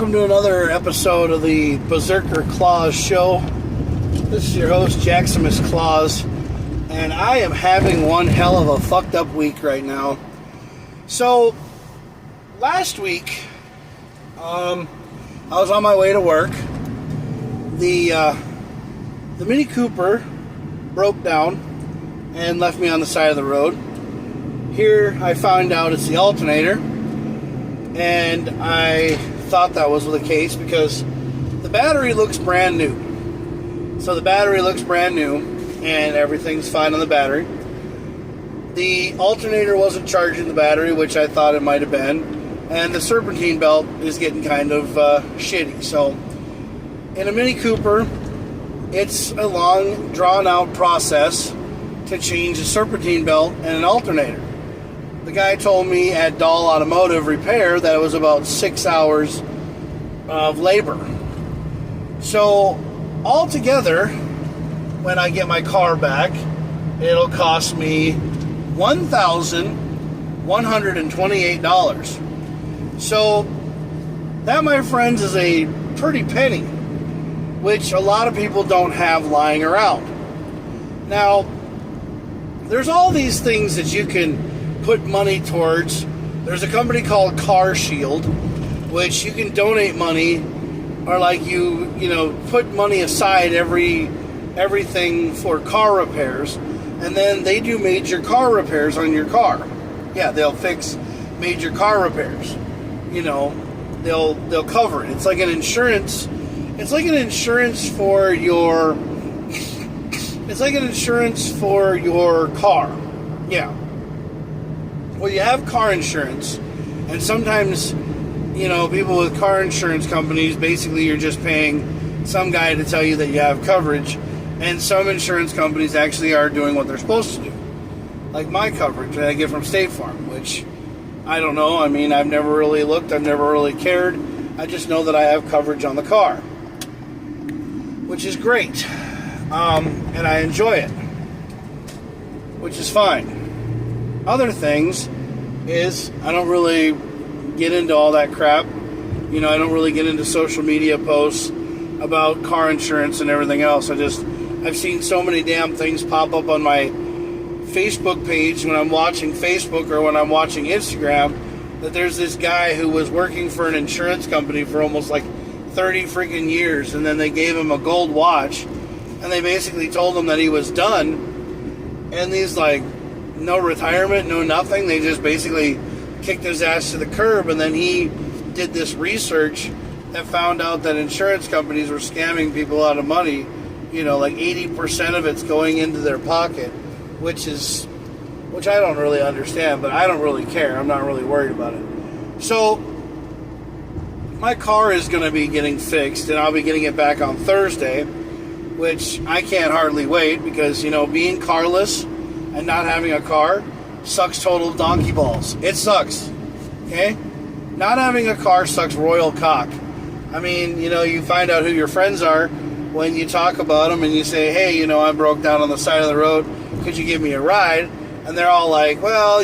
Welcome to another episode of the JakKlauZ show. This is your host, JakKlauZ, and I am having one hell of a fucked up week right now. So, last week, I was on my way to work. The Mini Cooper broke down and left me on the side of the road. Here, I found out it's the alternator, and I thought that was the case because the battery looks brand new. So the battery looks brand new and everything's fine on the battery. The alternator wasn't charging the battery, which I thought it might have been, and the serpentine belt is getting kind of shitty. So in a Mini Cooper, it's a long, drawn-out process to change a serpentine belt and an alternator. The guy told me at Dahl Automotive Repair that it was about 6 hours of labor. So altogether, when I get my car back, it'll cost me $1,128. So that, my friends, is a pretty penny, which a lot of people don't have lying around. Now, there's all these things that you can put money towards. There's a company called Car Shield, which you can donate money, or like you put money aside everything for car repairs, and then they do major car repairs on your car. Yeah, they'll fix major car repairs. They'll cover it. It's like an insurance. It's like an insurance for your. It's like an insurance for your car. Yeah. Well, you have car insurance, and sometimes, people with car insurance companies, basically you're just paying some guy to tell you that you have coverage, and some insurance companies actually are doing what they're supposed to do. Like my coverage that I get from State Farm, which I don't know. I mean, I've never really looked. I've never really cared. I just know that I have coverage on the car, which is great, and I enjoy it, which is fine. Other things is I don't really get into all that crap. I don't really get into social media posts about car insurance and everything else. I've seen so many damn things pop up on my Facebook page when I'm watching Facebook or when I'm watching Instagram that there's this guy who was working for an insurance company for almost like 30 freaking years, and then they gave him a gold watch, and they basically told him that he was done, and he's like, no retirement, no nothing. They just basically kicked his ass to the curb, and then he did this research that found out that insurance companies were scamming people out of money. Like 80% of it's going into their pocket, which I don't really understand, but I don't really care. I'm not really worried about it. So my car is going to be getting fixed, and I'll be getting it back on Thursday, which I can't hardly wait because, being carless and not having a car sucks total donkey balls. It sucks. Okay? Not having a car sucks royal cock. I mean, you find out who your friends are when you talk about them and you say, hey, I broke down on the side of the road. Could you give me a ride? And they're all like, well,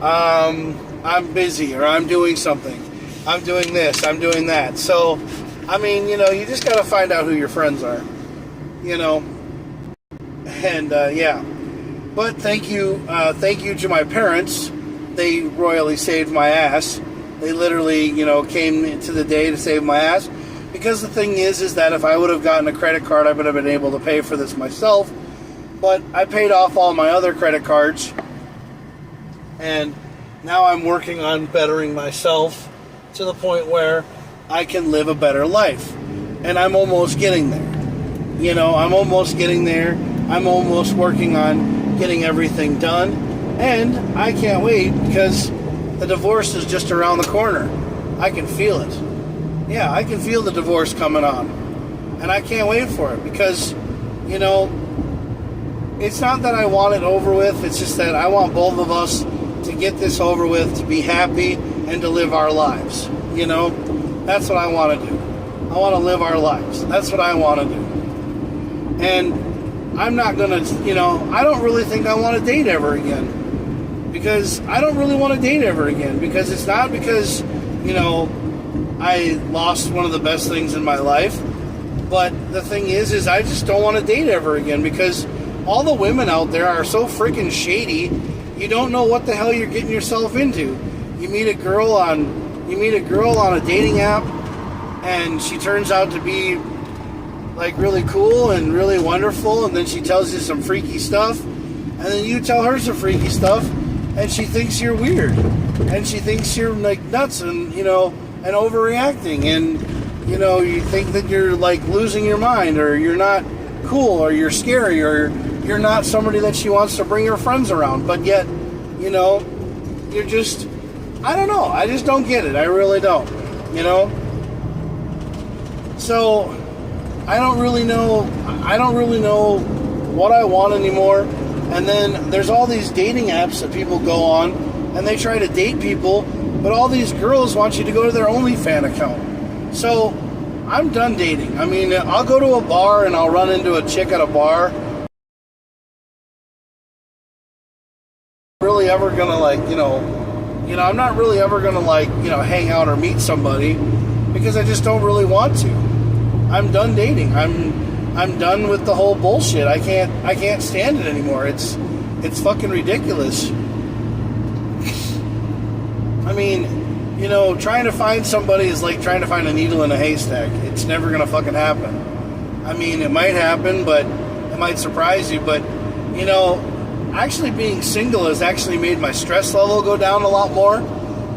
I'm busy, or I'm doing something. I'm doing this. I'm doing that. So, I mean, you just got to find out who your friends are. And, yeah. But thank you to my parents. They royally saved my ass. They literally, came into the day to save my ass. Because the thing is that if I would have gotten a credit card, I would have been able to pay for this myself. But I paid off all my other credit cards. And now I'm working on bettering myself to the point where I can live a better life. And I'm almost getting there. I'm almost getting there. I'm almost working on getting everything done, and I can't wait because the divorce is just around the corner. I can feel it. Yeah, I can feel the divorce coming on, and I can't wait for it because, it's not that I want it over with, it's just that I want both of us to get this over with, to be happy, and to live our lives. That's what I want to do. I want to live our lives. That's what I want to do. And I'm not going to, I don't really think I want to date ever again. Because I don't really want to date ever again. Because it's not because, I lost one of the best things in my life. But the thing is I just don't want to date ever again, because all the women out there are so freaking shady. You don't know what the hell you're getting yourself into. You meet a girl on a dating app, and she turns out to be like really cool and really wonderful, and then she tells you some freaky stuff, and then you tell her some freaky stuff, and she thinks you're weird, and she thinks you're like nuts, and and overreacting, and you think that you're like losing your mind, or you're not cool, or you're scary, or you're not somebody that she wants to bring her friends around. But yet, you're just, I don't know. I just don't get it. I really don't, So, I don't really know what I want anymore. And then there's all these dating apps that people go on, and they try to date people, but all these girls want you to go to their OnlyFans account. So, I'm done dating. I mean, I'll go to a bar and I'll run into a chick at a bar. Really ever gonna I'm not really ever gonna hang out or meet somebody, because I just don't really want to. I'm done dating. I'm done with the whole bullshit. I can't stand it anymore. It's fucking ridiculous. I mean, trying to find somebody is like trying to find a needle in a haystack. It's never gonna fucking happen. I mean, it might happen, but it might surprise you. But actually being single has actually made my stress level go down a lot more.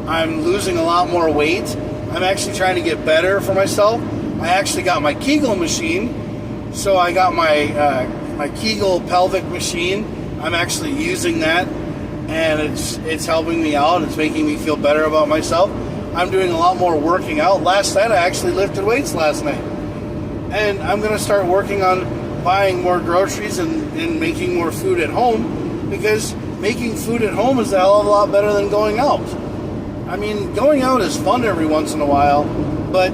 I'm losing a lot more weight. I'm actually trying to get better for myself. I actually got my Kegel machine. So I got my Kegel pelvic machine. I'm actually using that, and it's helping me out. It's making me feel better about myself. I'm doing a lot more working out. Last night I actually lifted weights last night. And I'm going to start working on buying more groceries and making more food at home, because making food at home is a hell of a lot better than going out. I mean, going out is fun every once in a while, but,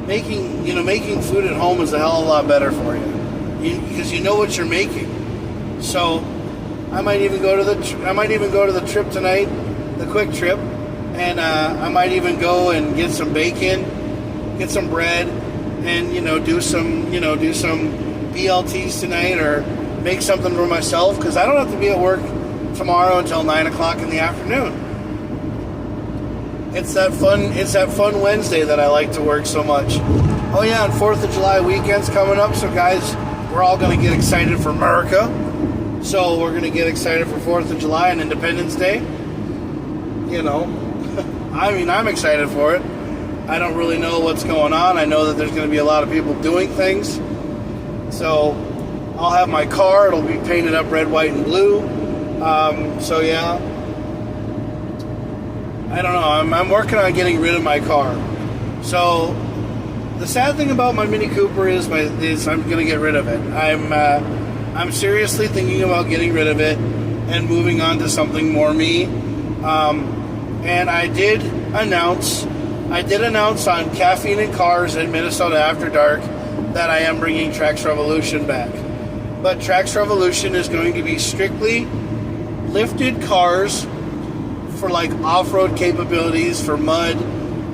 making food at home is a hell of a lot better for you, because you know what you're making. So I might even go to the trip tonight, the quick trip, and I might even go and get some bacon, get some bread, and do some BLTs tonight, or make something for myself, because I don't have to be at work tomorrow until 9 o'clock in the afternoon. It's that fun Wednesday that I like to work so much. Oh yeah, and 4th of July weekend's coming up, so guys, we're all going to get excited for America. So we're going to get excited for 4th of July and Independence Day. I mean, I'm excited for it. I don't really know what's going on. I know that there's going to be a lot of people doing things. So I'll have my car. It'll be painted up red, white, and blue. So yeah. I don't know. I'm working on getting rid of my car. So the sad thing about my Mini Cooper is I'm going to get rid of it. I'm seriously thinking about getting rid of it and moving on to something more me. And I did announce on Caffeine and Cars at Minnesota After Dark that I am bringing Trax Revolution back. But Trax Revolution is going to be strictly lifted cars for like off-road capabilities, for mud,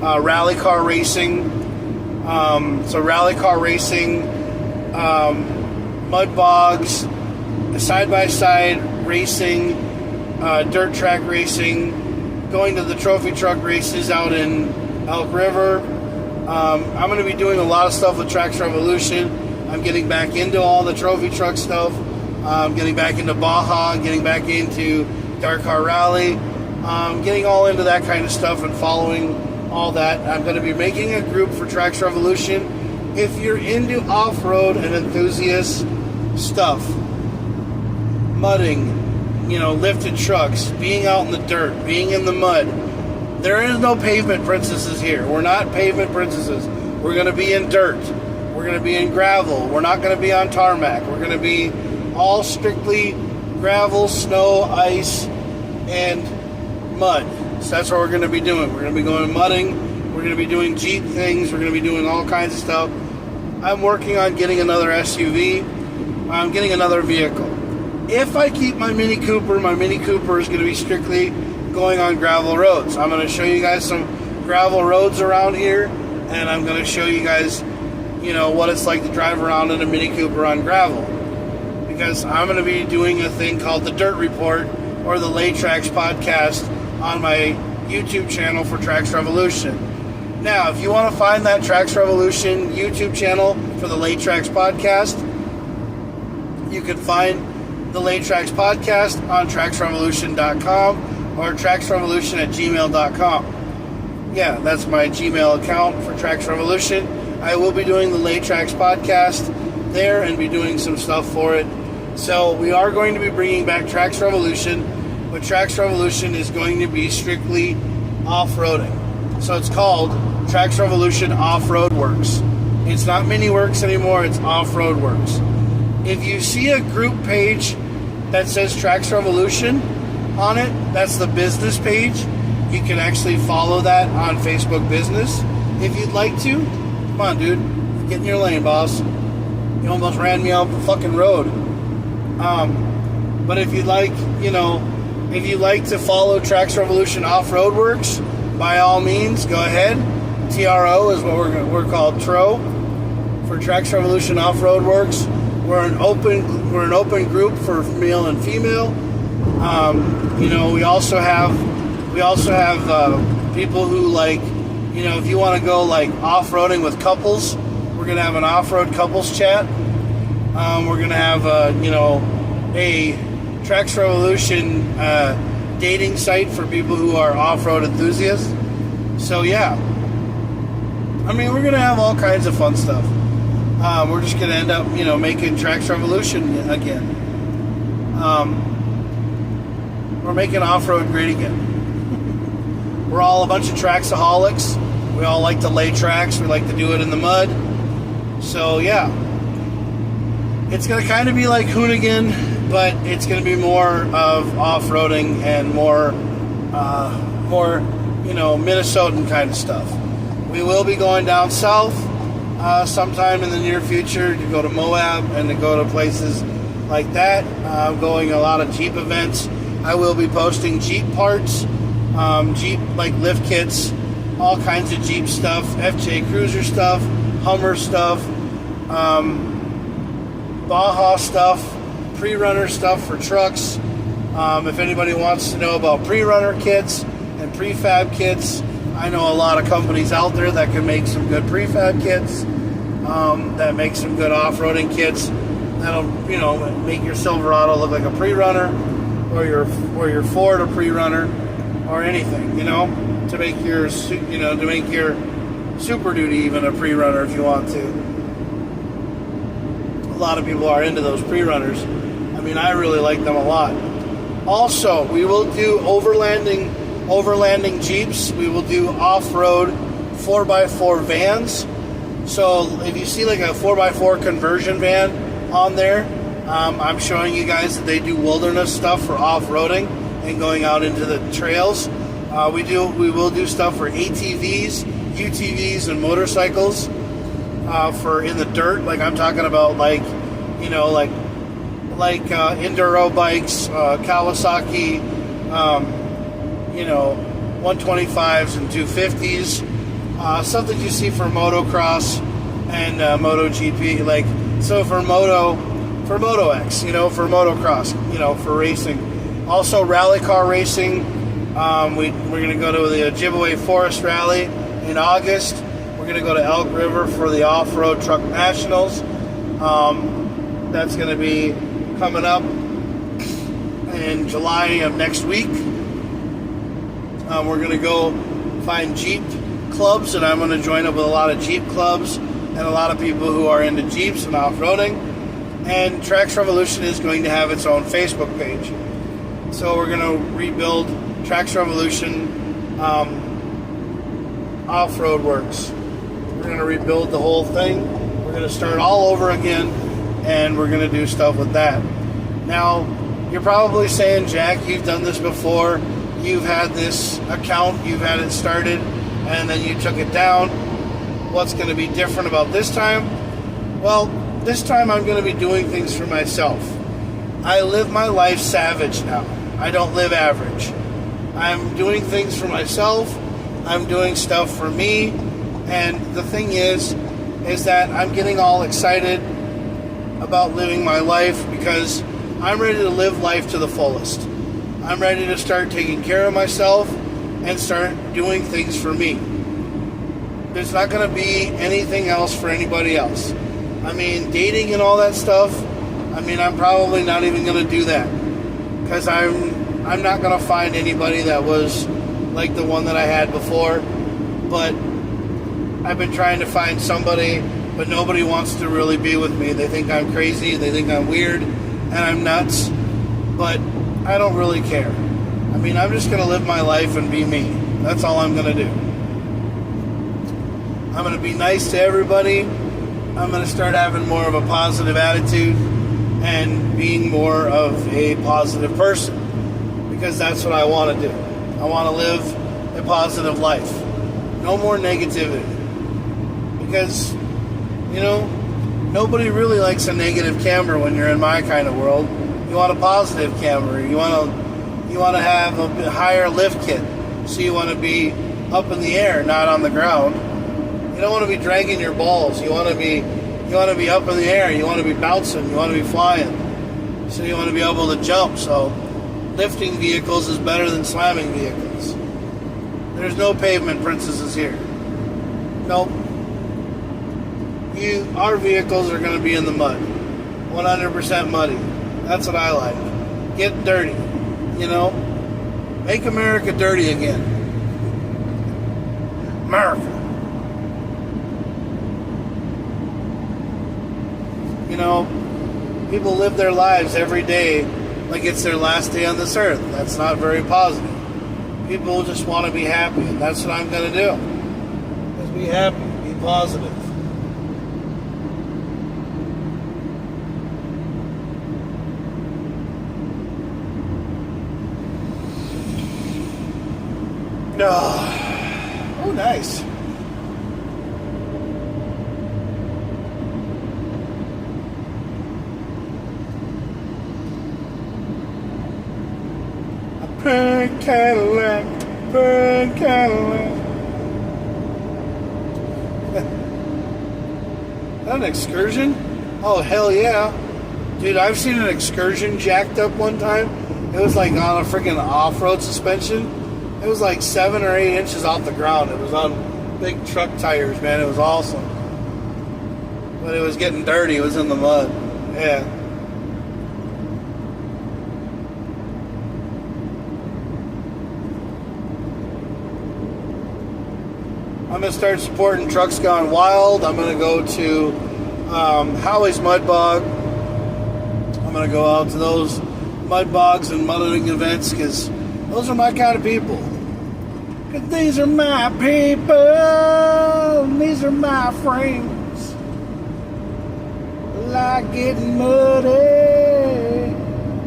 rally car racing. So rally car racing, mud bogs, side-by-side racing, dirt track racing, going to the trophy truck races out in Elk River. I'm going to be doing a lot of stuff with Trax Revolution. I'm getting back into all the trophy truck stuff. Getting back into Baja, getting back into Dark Car Rally. Getting all into that kind of stuff and following all that. I'm going to be making a group for Trax Revolution. If you're into off-road and enthusiast stuff, mudding, lifted trucks, being out in the dirt, being in the mud, there is no pavement princesses here. We're not pavement princesses. We're going to be in dirt. We're going to be in gravel. We're not going to be on tarmac. We're going to be all strictly gravel, snow, ice, and mud. So that's what we're going to be doing. We're going to be going mudding. We're going to be doing Jeep things. We're going to be doing all kinds of stuff. I'm working on getting another SUV. I'm getting another vehicle. If I keep my Mini Cooper is going to be strictly going on gravel roads. I'm going to show you guys some gravel roads around here, and I'm going to show you guys, what it's like to drive around in a Mini Cooper on gravel. Because I'm going to be doing a thing called the Dirt Report, or the Late Tracks podcast, on my YouTube channel for Tracks Revolution. Now, if you want to find that Tracks Revolution YouTube channel for the Late Tracks podcast, you can find the Late Tracks podcast on tracksrevolution.com or tracksrevolution@gmail.com. Yeah, that's my Gmail account for Tracks Revolution. I will be doing the Late Tracks podcast there and be doing some stuff for it. So we are going to be bringing back Tracks Revolution, but Tracks Revolution is going to be strictly off-roading. So it's called Tracks Revolution Off-Road Works. It's not Mini Works anymore, it's Off-Road Works. If you see a group page that says Tracks Revolution on it, that's the business page. You can actually follow that on Facebook Business if you'd like to. Come on, dude. Get in your lane, boss. You almost ran me off the fucking road. But if you'd like, if you'd like to follow Tracks Revolution Off-Road Works, by all means, go ahead. TRO is what we're called, TRO, for Tracks Revolution Off-Road Works. We're an open group for male and female. We also have people who like, if you want to go like off-roading with couples, we're gonna have an off-road couples chat. We're gonna have a Tracks Revolution dating site for people who are off-road enthusiasts. So yeah, we're gonna have all kinds of fun stuff. We're just gonna end up, making Tracks Revolution again. We're making off-road great again. We're all a bunch of tracksaholics. We all like to lay tracks. We like to do it in the mud. So yeah, it's gonna kind of be like Hoonigan, but it's going to be more of off-roading and more Minnesotan kind of stuff. We will be going down south sometime in the near future to go to Moab and to go to places like that. Going a lot of Jeep events. I will be posting Jeep parts, Jeep like lift kits, all kinds of Jeep stuff, FJ Cruiser stuff, Hummer stuff, Baja stuff, pre-runner stuff for trucks. If anybody wants to know about pre-runner kits and prefab kits, I know a lot of companies out there that can make some good prefab kits, that make some good off-roading kits that'll make your Silverado look like a pre-runner, or your Ford a pre-runner, or anything, to make your Super Duty even a pre-runner if you want to. A lot of people are into those pre-runners. I really like them a lot. Also, we will do overlanding Jeeps. We will do off-road 4x4 vans. So if you see like a 4x4 conversion van on there, I'm showing you guys that they do wilderness stuff for off-roading and going out into the trails. We will do stuff for ATVs, UTVs, and motorcycles for in the dirt. Like I'm talking about, like enduro bikes, Kawasaki, 125s and 250s, stuff that you see for motocross and MotoGP. Like, so for Moto X, for motocross, for racing. Also rally car racing. We're going to go to the Ojibwe Forest Rally in August. We're going to go to Elk River for the Off-Road Truck Nationals. That's going to be coming up in July of next week. We're going to go find Jeep clubs, and I'm going to join up with a lot of Jeep clubs and a lot of people who are into Jeeps and off-roading. And Tracks Revolution is going to have its own Facebook page. So we're going to rebuild Tracks Revolution Off-Road Works. We're going to rebuild the whole thing. We're going to start all over again, and we're going to do stuff with that. Now, you're probably saying, Jack, you've done this before. You've had this account, you've had it started, and then you took it down. What's going to be different about this time? Well, this time I'm going to be doing things for myself. I live my life savage now. I don't live average. I'm doing things for myself, I'm doing stuff for me. And the thing is that I'm getting all excited about living my life because I'm ready to live life to the fullest. I'm ready to start taking care of myself and start doing things for me. There's not going to be anything else for anybody else. I mean, dating and all that stuff, I mean, I'm probably not even going to do that because I'm not going to find anybody that was like the one that I had before. But I've been trying to find somebody, but nobody wants to really be with me. They think I'm crazy, they think I'm weird, and I'm nuts, but I don't really care. I mean, I'm just going to live my life and be me. That's all I'm going to do. I'm going to be nice to everybody. I'm going to start having more of a positive attitude and being more of a positive person because that's what I want to do. I want to live a positive life. No more negativity. Because, you know, nobody really likes a negative camera when you're in my kind of world. You want a positive camera. You want to have a bit higher lift kit. So you want to be up in the air, not on the ground. You don't want to be dragging your balls. You want to be up in the air. You want to be bouncing. You want to be flying. So you want to be able to jump. So lifting vehicles is better than slamming vehicles. There's no pavement princesses here. Nope. Our vehicles are going to be in the mud. 100% muddy. That's what I like. Get dirty. You know? Make America dirty again. America. You know, people live their lives every day like it's their last day on this earth. That's not very positive. People just want to be happy, and that's what I'm going to do. Just be happy, be positive. Oh, nice. Pink Cadillac, pink Cadillac. Is that an excursion? Oh, hell yeah. Dude, I've seen an excursion jacked up one time. It was like on a freaking off-road suspension. It was like 7 or 8 inches off the ground. It was on big truck tires, man. It was awesome. But it was getting dirty. It was in the mud. Yeah. I'm going to start supporting Trucks Gone Wild. I'm going to go to Howie's Mud Bog. I'm going to go out to those mud bogs and mudding events because those are my kind of people. Because these are my people. And these are my friends. Like getting muddy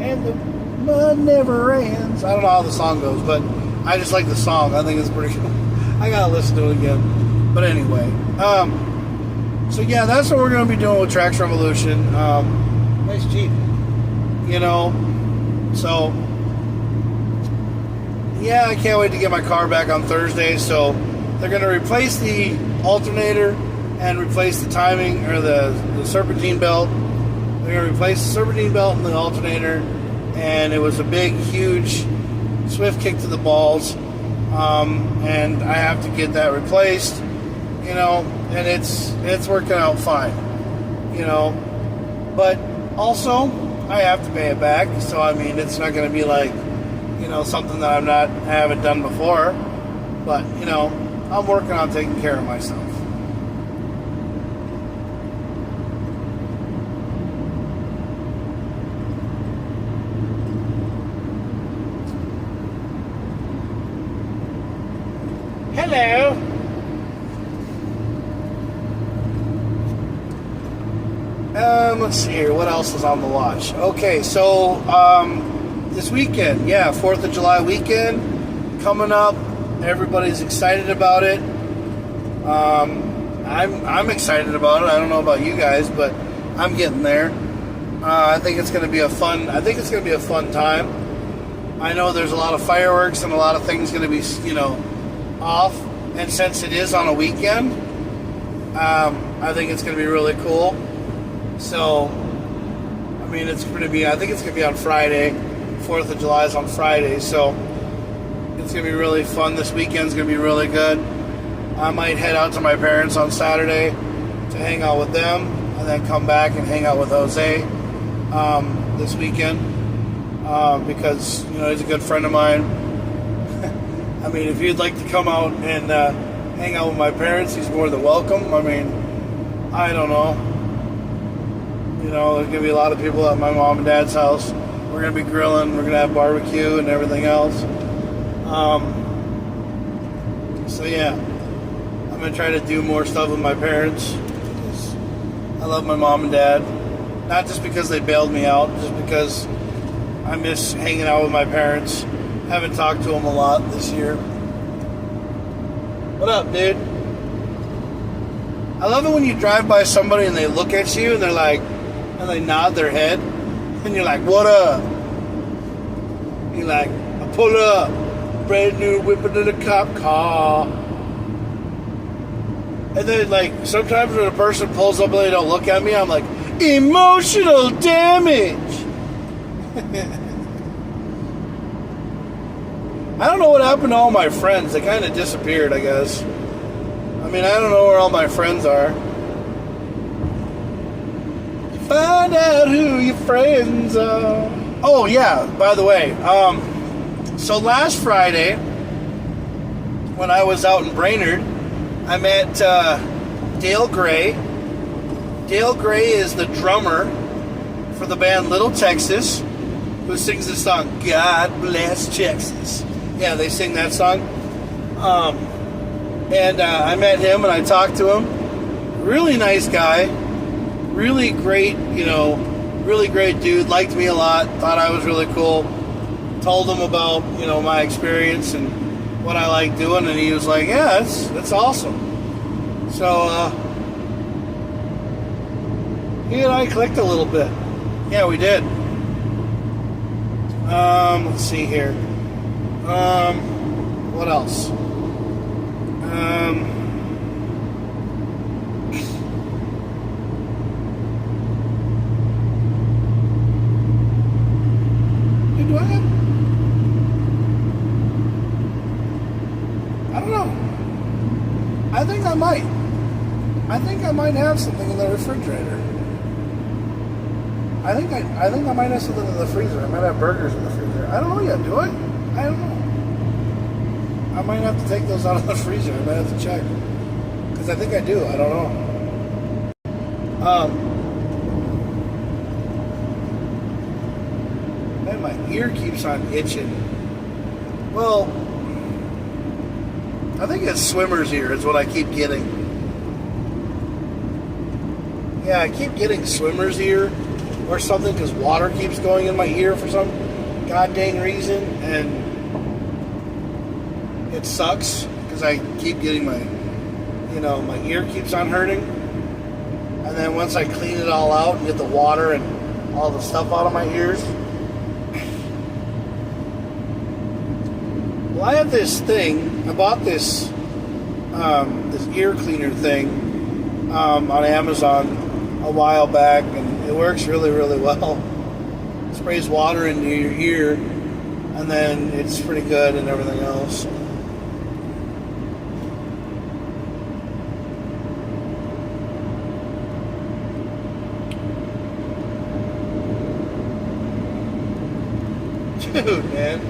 and the mud never ends. I don't know how the song goes, but I just like the song. I think it's pretty cool. I gotta listen to it again. But anyway, so yeah, that's what we're gonna be doing with Trax Revolution. Nice Jeep, you know. So yeah, I can't wait to get my car back on Thursday. So they're gonna replace the alternator and replace the timing or the serpentine belt. They're gonna replace the serpentine belt and the alternator, and it was a big, huge, swift kick to the balls. And I have to get that replaced, you know, and it's working out fine, you know, but also I have to pay it back. So I mean, it's not going to be like, you know, something that I haven't done before, but you know, I'm working on taking care of myself. Hello. Let's see here. What else is on the watch? Okay, so this weekend, yeah, 4th of July weekend coming up. Everybody's excited about it. I'm excited about it. I don't know about you guys, but I'm getting there. I think it's going to be a fun. I think it's going to be a fun time. I know there's a lot of fireworks and a lot of things going to be, you know, off, And since it is on a weekend, I think it's going to be really cool. So, I mean, it's going to be, I think it's going to be on Friday. 4th of July is on Friday. So, it's going to be really fun. This weekend's going to be really good. I might head out to my parents on Saturday to hang out with them, and then come back and hang out with Jose this weekend because, you know, he's a good friend of mine. I mean, if you'd like to come out and hang out with my parents, he's more than welcome. I mean, I don't know. You know, there's going to be a lot of people at my mom and dad's house. We're going to be grilling. We're going to have barbecue and everything else. So, yeah. I'm going to try to do more stuff with my parents. I love my mom and dad. Not just because they bailed me out, just because I miss hanging out with my parents. Haven't talked to them a lot this year. What up, dude? I love it when you drive by somebody and they look at you and they're like, and they nod their head, and you're like, what up? You're like, I pull up, brand new whipping in a cop car. And then, like, sometimes when a person pulls up and they don't look at me, I'm like, emotional damage. I don't know what happened to all my friends. They kind of disappeared, I guess. I mean, I don't know where all my friends are. Find out who your friends are. Oh, yeah, by the way. So last Friday, when I was out in Brainerd, I met Dale Gray. Dale Gray is the drummer for the band Little Texas, who sings the song, God Bless Texas. Yeah, they sing that song. And I met him and I talked to him. Really nice guy. Really great, you know, really great dude. Liked me a lot. Thought I was really cool. Told him about, you know, my experience and what I like doing, and he was like, yeah, that's awesome. So, he and I clicked a little bit. Yeah, we did. Let's see here. What else? Do I have? I don't know. I think I might. I think I might have something in the refrigerator. I think I might have something in the freezer. I might have burgers in the freezer. I don't know yet. Do I? I don't know. I might have to take those out of the freezer. I might have to check. Because I think I do. I don't know. Man, my ear keeps on itching. Well, I think it's swimmer's ear is what I keep getting. Yeah, I keep getting swimmer's ear or something because water keeps going in my ear for some god dang reason, and it sucks because I keep getting my, you know, my ear keeps on hurting, and then once I clean it all out and get the water and all the stuff out of my ears, well, I have this thing. I bought this this ear cleaner thing on Amazon a while back, and it works really, really well. It sprays water into your ear, and then it's pretty good and everything else. Dude, man.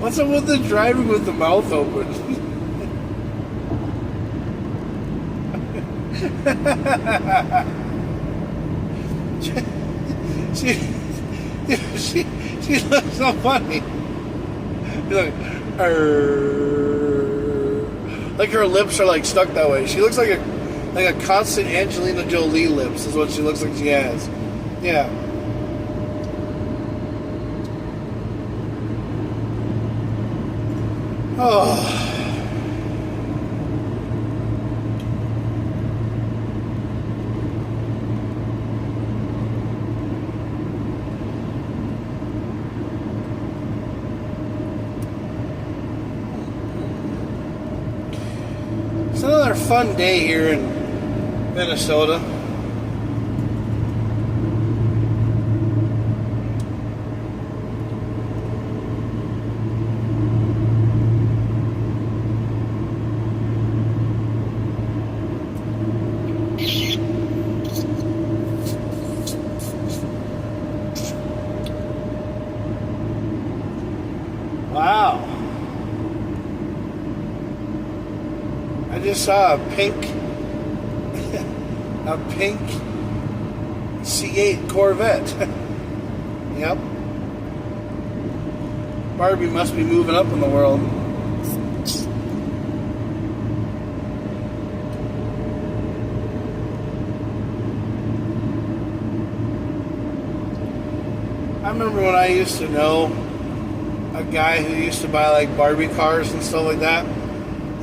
What's up with the driving with the mouth open? she looks so funny. Like her lips are like stuck that way. She looks like a constant Angelina Jolie lips is what she looks like she has. Yeah. Oh. fun day here in Minnesota. Wow. I just saw a pink C8 Corvette. Yep. Barbie must be moving up in the world. I remember when I used to know a guy who used to buy like Barbie cars and stuff like that.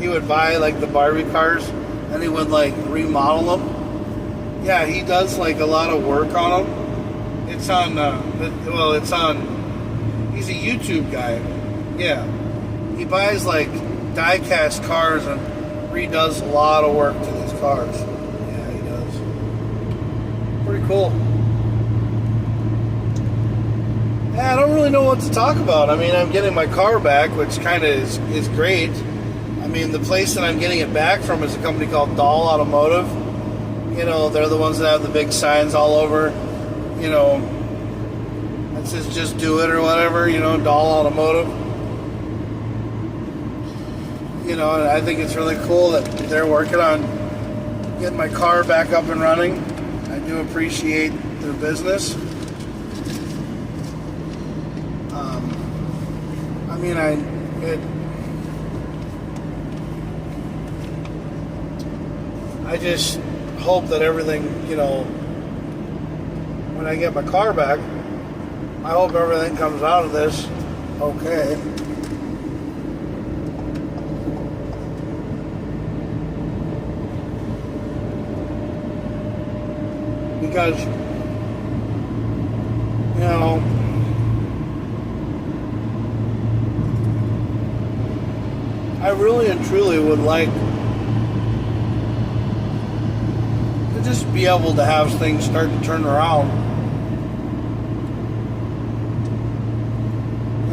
He would buy like the Barbie cars and he would like remodel them. Yeah, he does like a lot of work on them. It's on, he's a YouTube guy. Yeah. He buys like die-cast cars and redoes a lot of work to these cars. Yeah, he does. Pretty cool. Yeah, I don't really know what to talk about. I mean, I'm getting my car back, which kind of is great. I mean, the place that I'm getting it back from is a company called Dahl Automotive. You know, they're the ones that have the big signs all over, you know, that says just do it or whatever, you know, Dahl Automotive. You know, and I think it's really cool that they're working on getting my car back up and running. I do appreciate their business. I mean, I just hope that everything, you know, when I get my car back, I hope everything comes out of this okay. Because, you know, I really and truly would like to just be able to have things start to turn around.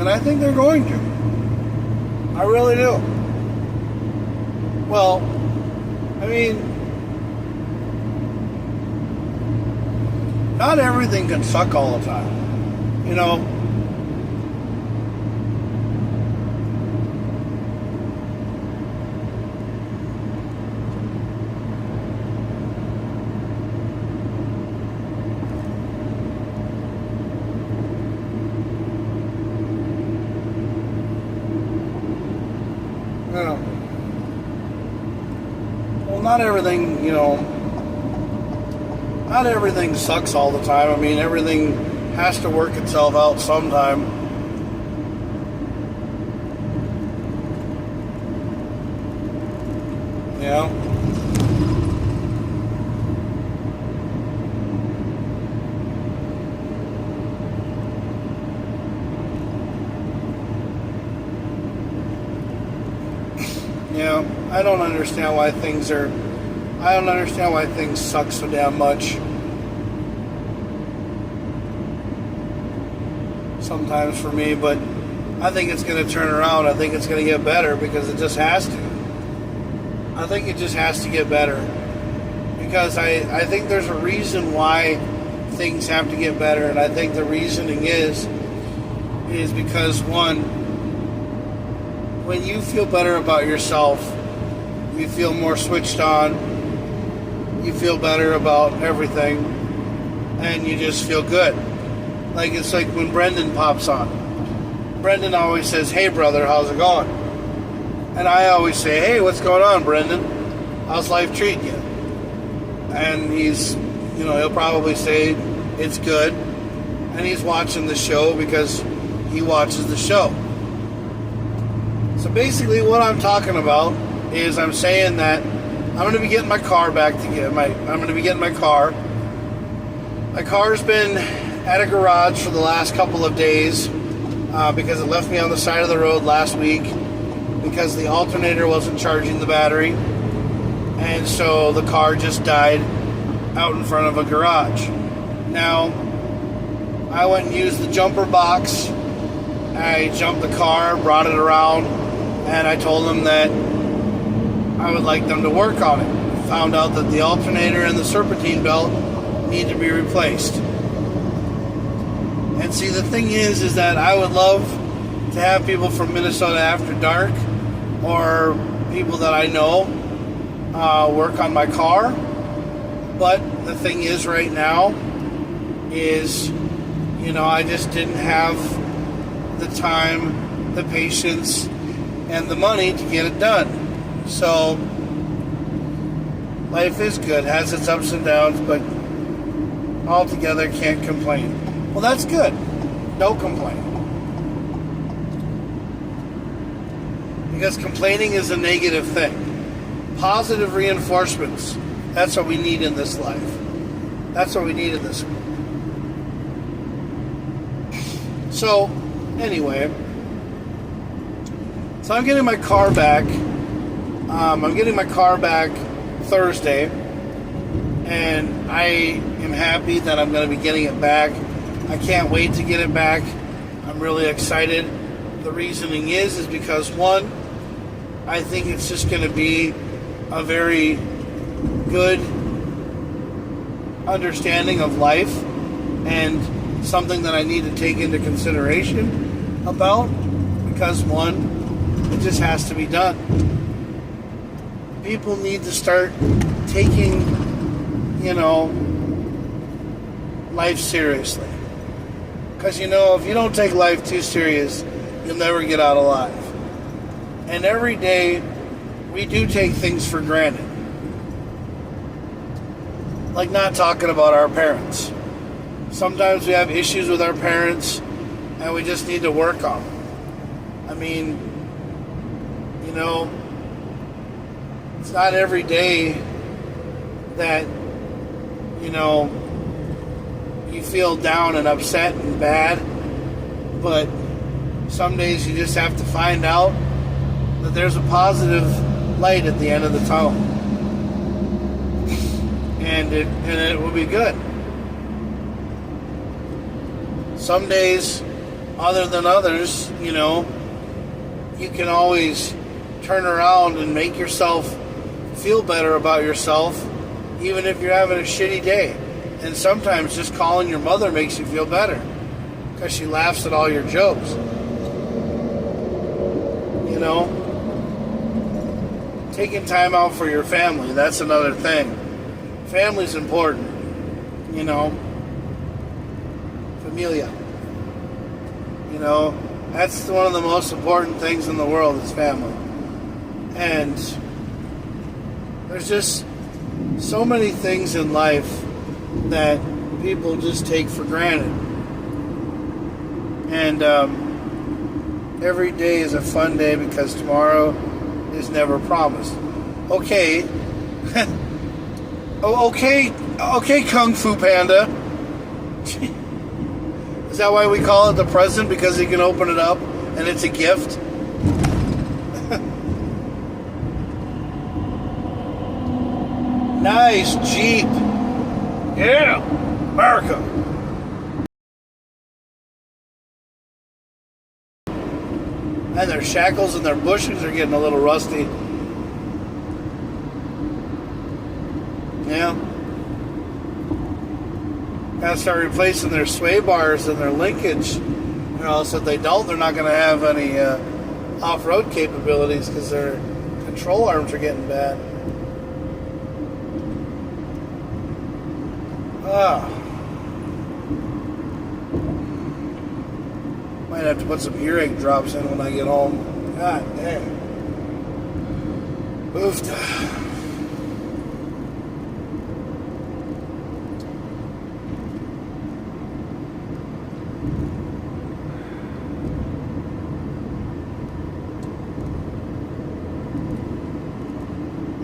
And I think they're going to. I really do. Well, I mean, not everything can suck all the time. You know? Well, not everything, you know, not everything sucks all the time. I mean, everything has to work itself out sometime. You know? Yeah, I don't understand why things suck so damn much. Sometimes for me, but I think it's going to turn around. I think it's going to get better because it just has to. I think it just has to get better. Because I think there's a reason why things have to get better, and I think the reasoning is because, one, when you feel better about yourself, you feel more switched on, you feel better about everything, and you just feel good. Like, it's like when Brendan pops on. Brendan always says, "Hey brother, how's it going?" And I always say, "Hey, what's going on, Brendan? How's life treating you?" And he's, you know, he'll probably say, "It's good." And he's watching the show because he watches the show. So basically what I'm talking about is I'm saying that I'm going to be getting my car back I'm going to be getting my car. My car's been at a garage for the last couple of days because it left me on the side of the road last week because the alternator wasn't charging the battery. And so the car just died out in front of a garage. Now, I went and used the jumper box. I jumped the car, brought it around, and I told them that I would like them to work on it. Found out that the alternator and the serpentine belt need to be replaced. And see, the thing is that I would love to have people from Minnesota After Dark or people that I know work on my car. But the thing is right now is, I just didn't have the time, the patience, and the money to get it done. So life is good, has its ups and downs, but altogether can't complain. Well, that's good. Don't complain. Because complaining is a negative thing. Positive reinforcements, that's what we need in this life. That's what we need in this. So, anyway, so I'm getting my car back. I'm getting my car back Thursday, and I am happy that I'm going to be getting it back. I can't wait to get it back. I'm really excited. The reasoning is because one, I think it's just going to be a very good understanding of life and something that I need to take into consideration about, because one, it just has to be done. People need to start taking, life seriously. Because, if you don't take life too serious, you'll never get out alive. And every day, we do take things for granted. Like not talking about our parents. Sometimes we have issues with our parents, and we just need to work on them. I mean, it's not every day that, you feel down and upset and bad, but some days you just have to find out that there's a positive light at the end of the tunnel, and it will be good. Some days, other than others, you can always turn around and make yourself feel better about yourself, even if you're having a shitty day. And sometimes just calling your mother makes you feel better, because she laughs at all your jokes. Taking time out for your family, that's another thing. Family's important, Familia. That's one of the most important things in the world is family. And there's just so many things in life that people just take for granted. And every day is a fun day because tomorrow is never promised. Okay. Okay, Kung Fu Panda. Is that why we call it the present? Because you can open it up and it's a gift? Nice Jeep. Yeah, America. And their shackles and their bushings are getting a little rusty. Yeah. Gotta start replacing their sway bars and their linkage. So if they don't, they're not going to have any off-road capabilities because their control arms are getting bad. Might have to put some earache drops in when I get home. God damn. Oofed.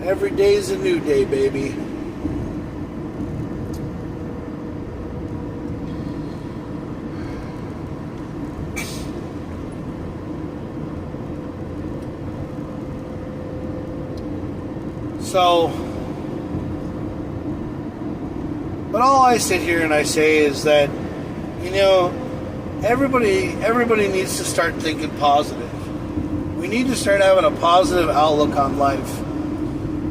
Every day's a new day, baby. So, But all I sit here and I say is that, you know, everybody needs to start thinking positive. We need to start having a positive outlook on life.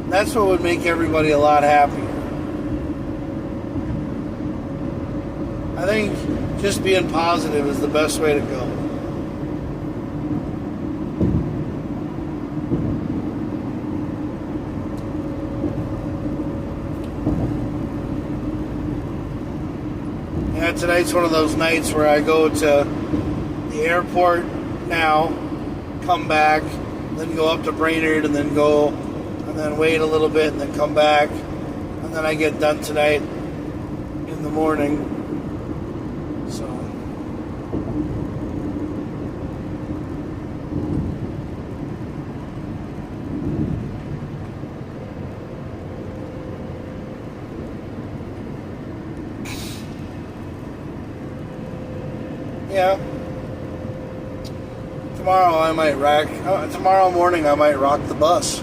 That's what would make everybody a lot happier. I think just being positive is the best way to go. Yeah, tonight's one of those nights where I go to the airport now, come back, then go up to Brainerd, and then go, and then wait a little bit, and then come back, and then I get done tonight in the morning. So, yeah. Tomorrow morning I might rock the bus.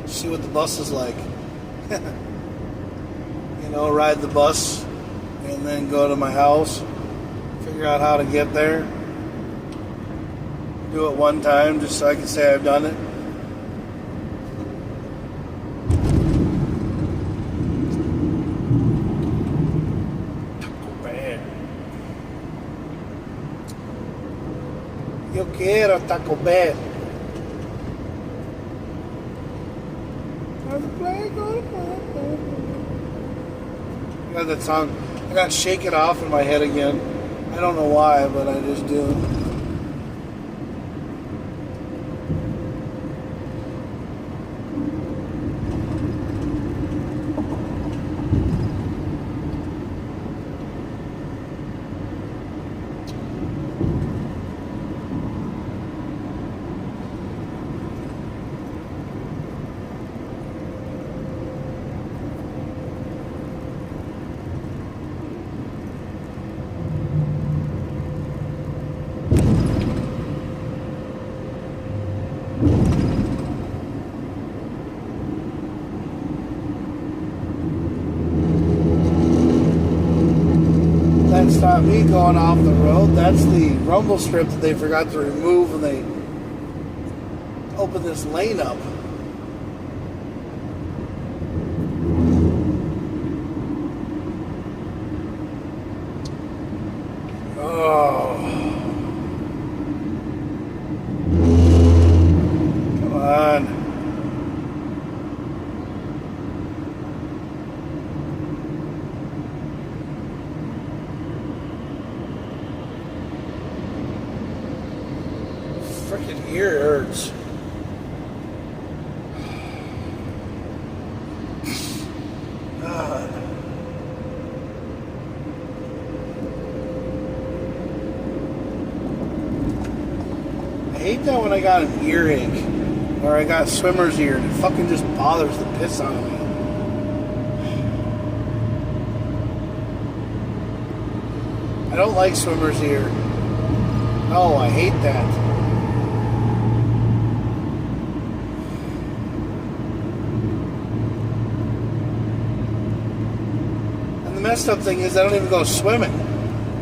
See what the bus is like. You know, ride the bus and then go to my house, figure out how to get there. Do it one time just so I can say I've done it. Yo quiero Taco Bell. I got that song. I got Shake It Off in my head again. I don't know why, but I just do. That's not me going off the road. That's the rumble strip that they forgot to remove when they opened this lane up. Oh. Come on. Freaking ear hurts. God. I hate that when I got an earache or I got swimmer's ear and it fucking just bothers the piss out of me. I don't like swimmer's ear. Oh, I hate that. And the messed up thing is I don't even go swimming.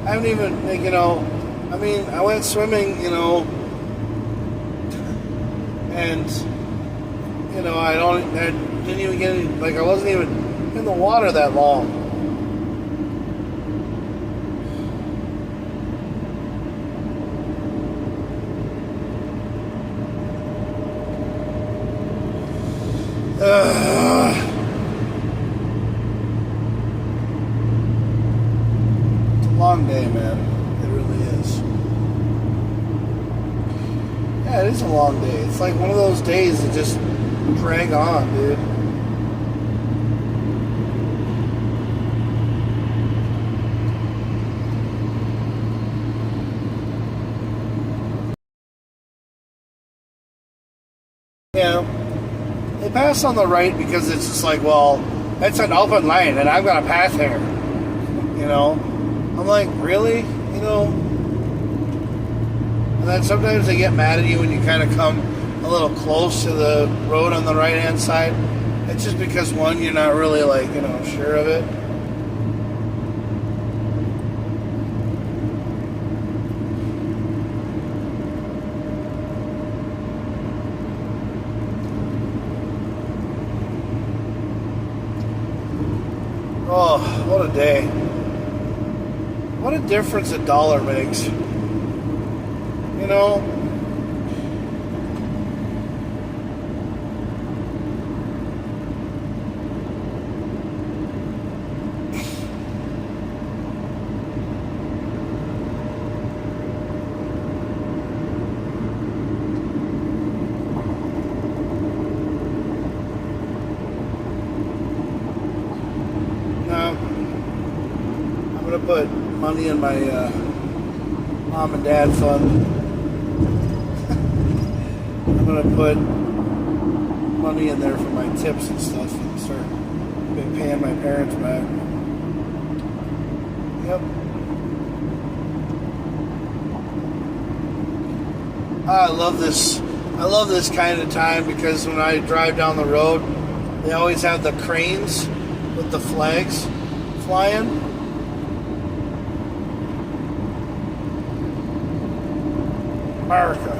I haven't even, like, you know, I mean, I went swimming, you know, and, you know, I didn't even get any, like, I wasn't even in the water that long. It's a long day, man. It really is. Yeah, it is a long day. It's like one of those days that just drag on, dude. Yeah. They pass on the right because it's just like, well, it's an open lane and I'm going to pass here. You know? I'm like, really? You know? And then sometimes they get mad at you when you kind of come a little close to the road on the right-hand side. It's just because, one, you're not really, like, you know, sure of it. Oh, what a day. What a difference a dollar makes. You know? I'm gonna put money in my mom and dad fund. I'm gonna put money in there for my tips and stuff and start paying my parents back. Yep. I love this. I love this kind of time because when I drive down the road, they always have the cranes with the flags flying. America.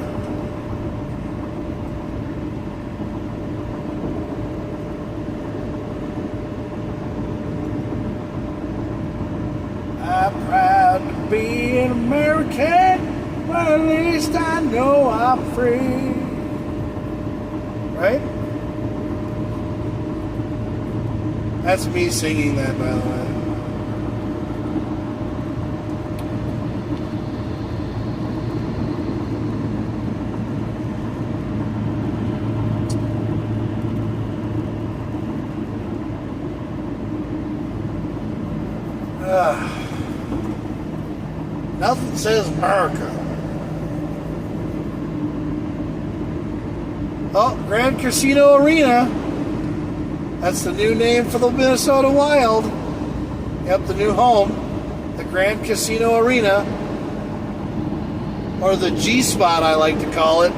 I'm proud to be an American, but at least I know I'm free. Right? That's me singing that, by the way. Nothing says America. Oh, Grand Casino Arena. That's the new name for the Minnesota Wild. Yep, the new home. The Grand Casino Arena. Or the G-Spot, I like to call it.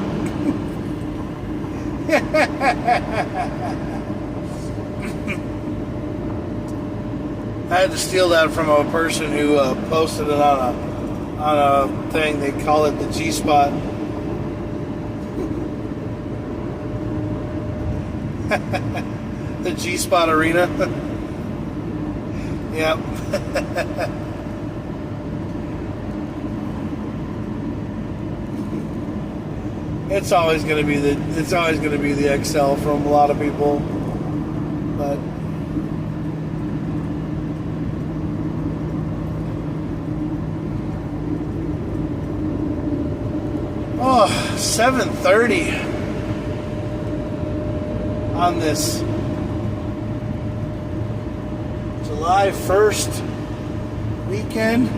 I had to steal that from a person who posted it on a thing. They call it the G-Spot. The G-Spot Arena. Yep. It's always going to be the XL from a lot of people, but. Oh, 7:30 on this July 1st weekend.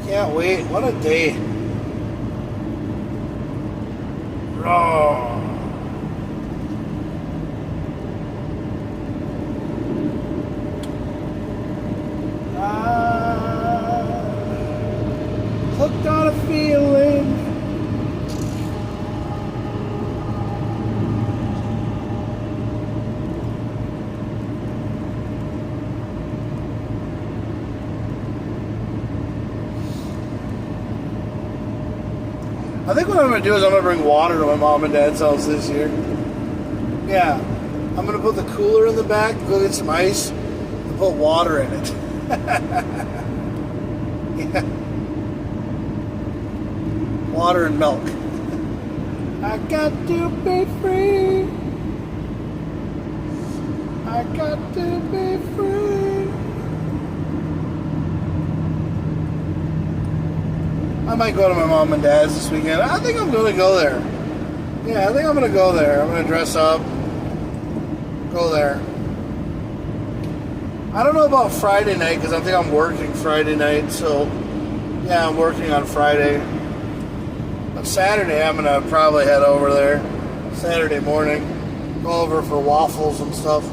Can't wait. What a day. Oh. Hooked on a feeling. I think what I'm going to do is I'm going to bring water to my mom and dad's house this year. Yeah. I'm going to put the cooler in the back, go get some ice, and put water in it. Yeah. Water and milk. I got to be free. I got to be free. I might go to my mom and dad's this weekend. I think I'm going to go there. Yeah, I think I'm going to go there. I'm going to dress up. Go there. I don't know about Friday night because I think I'm working Friday night. So, yeah, I'm working on Friday. But Saturday, I'm going to probably head over there. Saturday morning. Go over for waffles and stuff.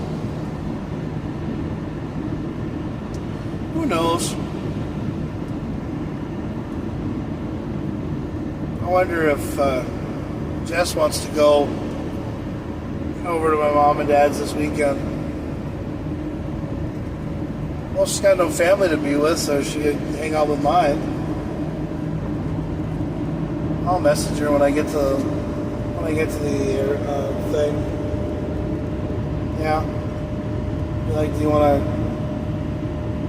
Who knows? I wonder if Jess wants to go over to my mom and dad's this weekend. Well, she's got no family to be with, so she could hang out with mine. I'll message her when I get to the thing. Yeah. Like, do you want to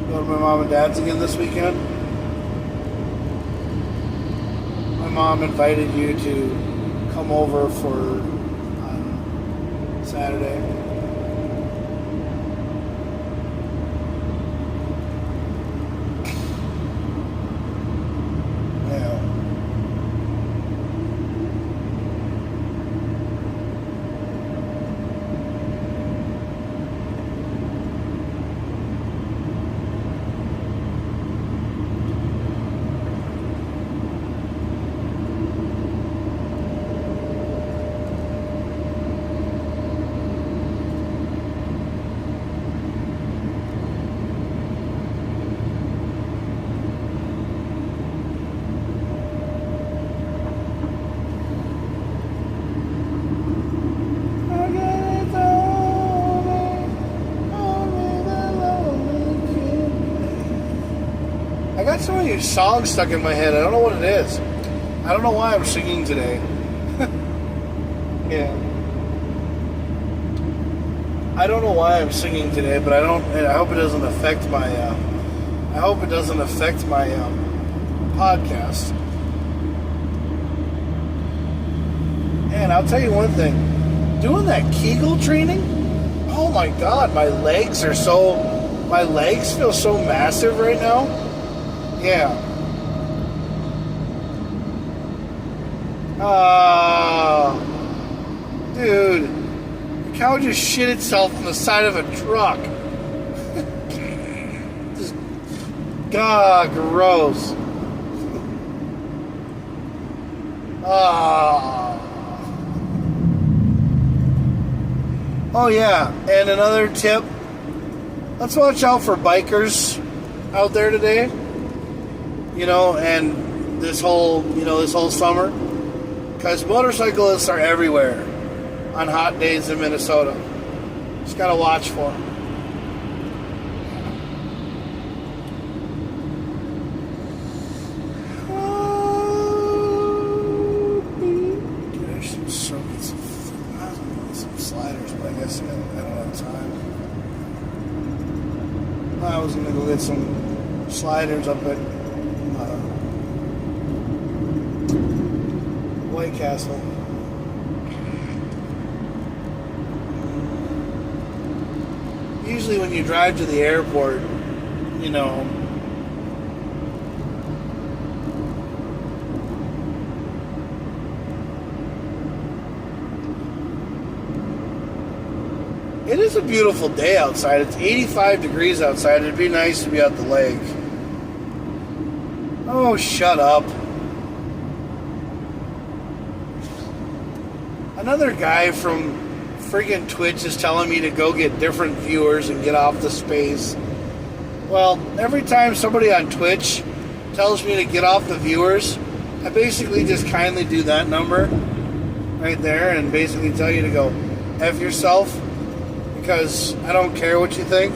go to my mom and dad's again this weekend? My mom invited you to come over for Saturday. Yeah. I got some of your songs stuck in my head. I don't know what it is. I don't know why I'm singing today. Yeah. I don't know why I'm singing today, but I hope it doesn't affect my. I hope it doesn't affect my podcast. And I'll tell you one thing. Doing that Kegel training. Oh my God, my legs feel so massive right now. Yeah. Dude, the cow just shit itself on the side of a truck. Just, God, gross. Oh yeah, and another tip. Let's watch out for bikers out there today. And this whole summer, because motorcyclists are everywhere on hot days in Minnesota. Just gotta watch for them. Dude, I should get some sliders, but I guess I don't have time. I was gonna go get some sliders up at White Castle. Usually when you drive to the airport, it is a beautiful day outside. It's 85 degrees outside. It'd be nice to be at the lake. Oh, shut up. Another guy from freaking Twitch is telling me to go get different viewers and get off the space. Well, every time somebody on Twitch tells me to get off the viewers, I basically just kindly do that number right there and basically tell you to go F yourself, because I don't care what you think.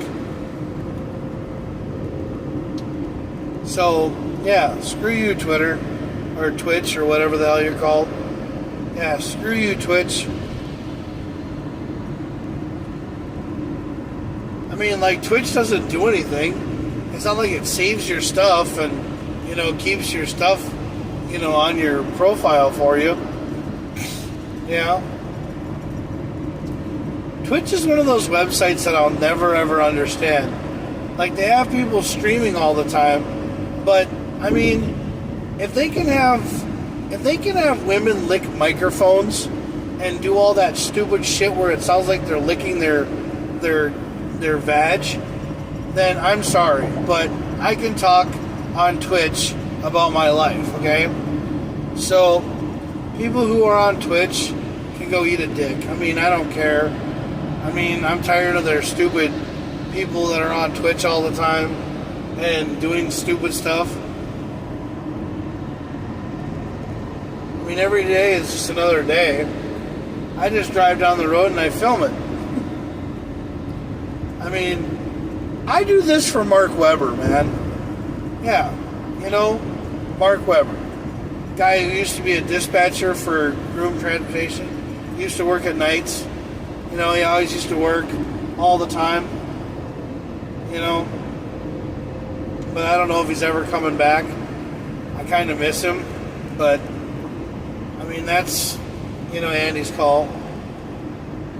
So, yeah, screw you, Twitter, or Twitch, or whatever the hell you're called. Yeah, screw you, Twitch. I mean, like, Twitch doesn't do anything. It's not like it saves your stuff and, keeps your stuff, on your profile for you. Yeah. Twitch is one of those websites that I'll never, ever understand. Like, they have people streaming all the time, but, I mean, if they can have women lick microphones and do all that stupid shit where it sounds like they're licking their vag, then I'm sorry, but I can talk on Twitch about my life, okay? So, people who are on Twitch can go eat a dick. I mean, I don't care. I mean, I'm tired of their stupid people that are on Twitch all the time and doing stupid stuff. I mean, every day is just another day. I just drive down the road and I film it. I mean, I do this for Mark Webber, man. Yeah, Mark Webber. Guy who used to be a dispatcher for Groom Transportation. He used to work at nights. He always used to work all the time. you know. But I don't know if he's ever coming back. I kind of miss him, but I mean, that's, you know, Andy's call.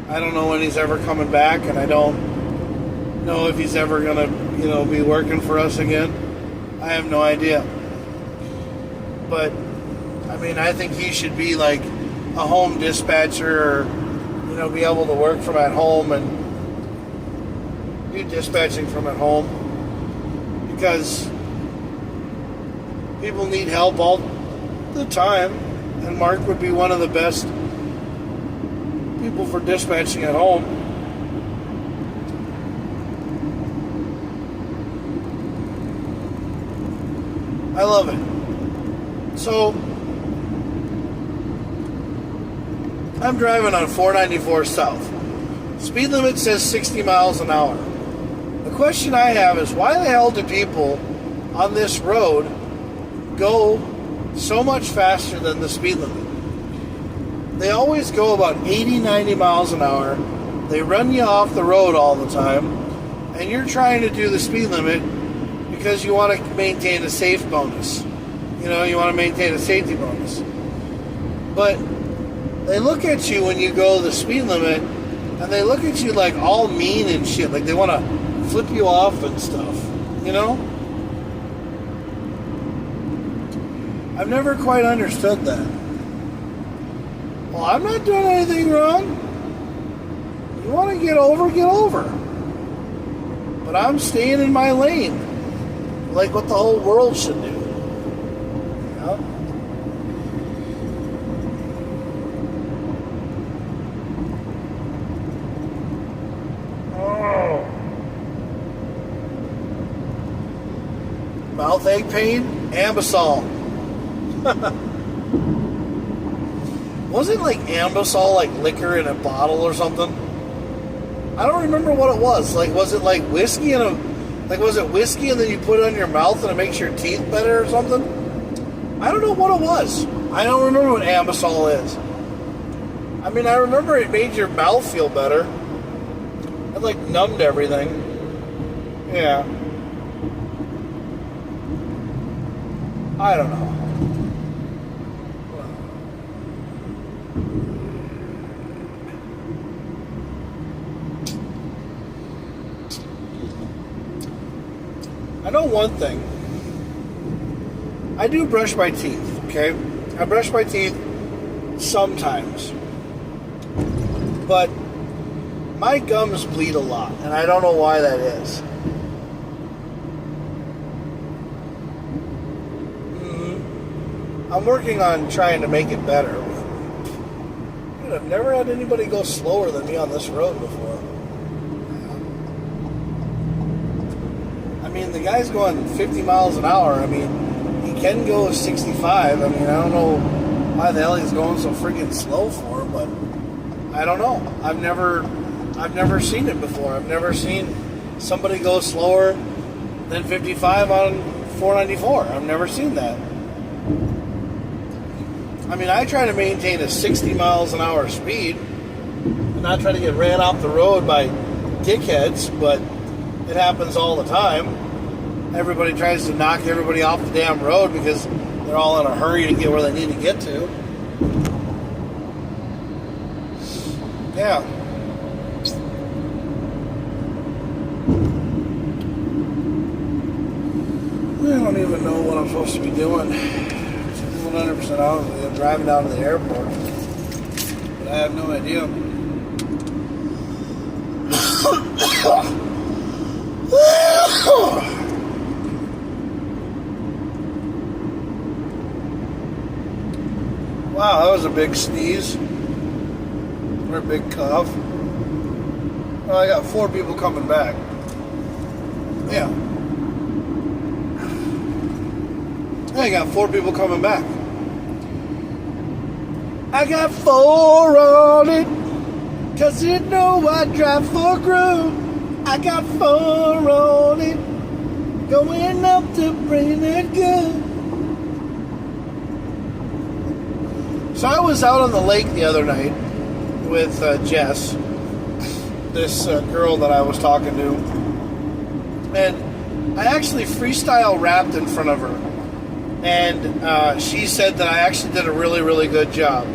I don't know when he's ever coming back, and I don't know if he's ever going to, you know, be working for us again. I have no idea. But, I mean, I think he should be like a home dispatcher, or, you know, be able to work from at home and do dispatching from at home. Because people need help all the time, and Mark would be one of the best people for dispatching at home. I love it. So, I'm driving on 494 South. Speed limit says 60 miles an hour. The question I have is, why the hell do people on this road go so much faster than the speed limit? They always go about 80, 90 miles an hour. They run you off the road all the time, and you're trying to do the speed limit because you want to maintain a safe bonus. You know, you want to maintain a safety bonus. But they look at you when you go the speed limit, and they look at you like all mean and shit, like they want to flip you off and stuff, you know? I've never quite understood that. Well, I'm not doing anything wrong. You want to get over, get over. But I'm staying in my lane, like what the whole world should do. Yeah. Mouth ache pain, Ambisol. Wasn't like Ambisol like liquor in a bottle or something? I don't remember what it was. Like, was it like whiskey in a, like, was it whiskey and then you put it on your mouth and it makes your teeth better or something? I don't know what it was. I don't remember what Ambisol is. I mean, I remember it made your mouth feel better. It like numbed everything. Yeah. I don't know. I know one thing. I do brush my teeth, okay? I brush my teeth sometimes. But my gums bleed a lot, and I don't know why that is. I'm working on trying to make it better. Dude, I've never had anybody go slower than me on this road before. I mean, the guy's going 50 miles an hour. I mean, he can go 65. I mean, I don't know why the hell he's going so freaking slow for, but I don't know. I've never seen it before. I've never seen somebody go slower than 55 on 494. I've never seen that. I mean, I try to maintain a 60 miles an hour speed and not try to get ran off the road by dickheads, but it happens all the time. Everybody tries to knock everybody off the damn road because they're all in a hurry to get where they need to get to. Yeah. I don't even know what I'm supposed to be doing. 100% honestly, I'm driving down to the airport, but I have no idea. Wow, that was a big sneeze or a big cough. Well, I got 4 people coming back. Yeah. I got 4 people coming back. I got 4 on it, 'cause you know I drive for growth. I got 4 on it, going up to bring it good. So I was out on the lake the other night with Jess, this girl that I was talking to. And I actually freestyle rapped in front of her. And she said that I actually did a really, really good job.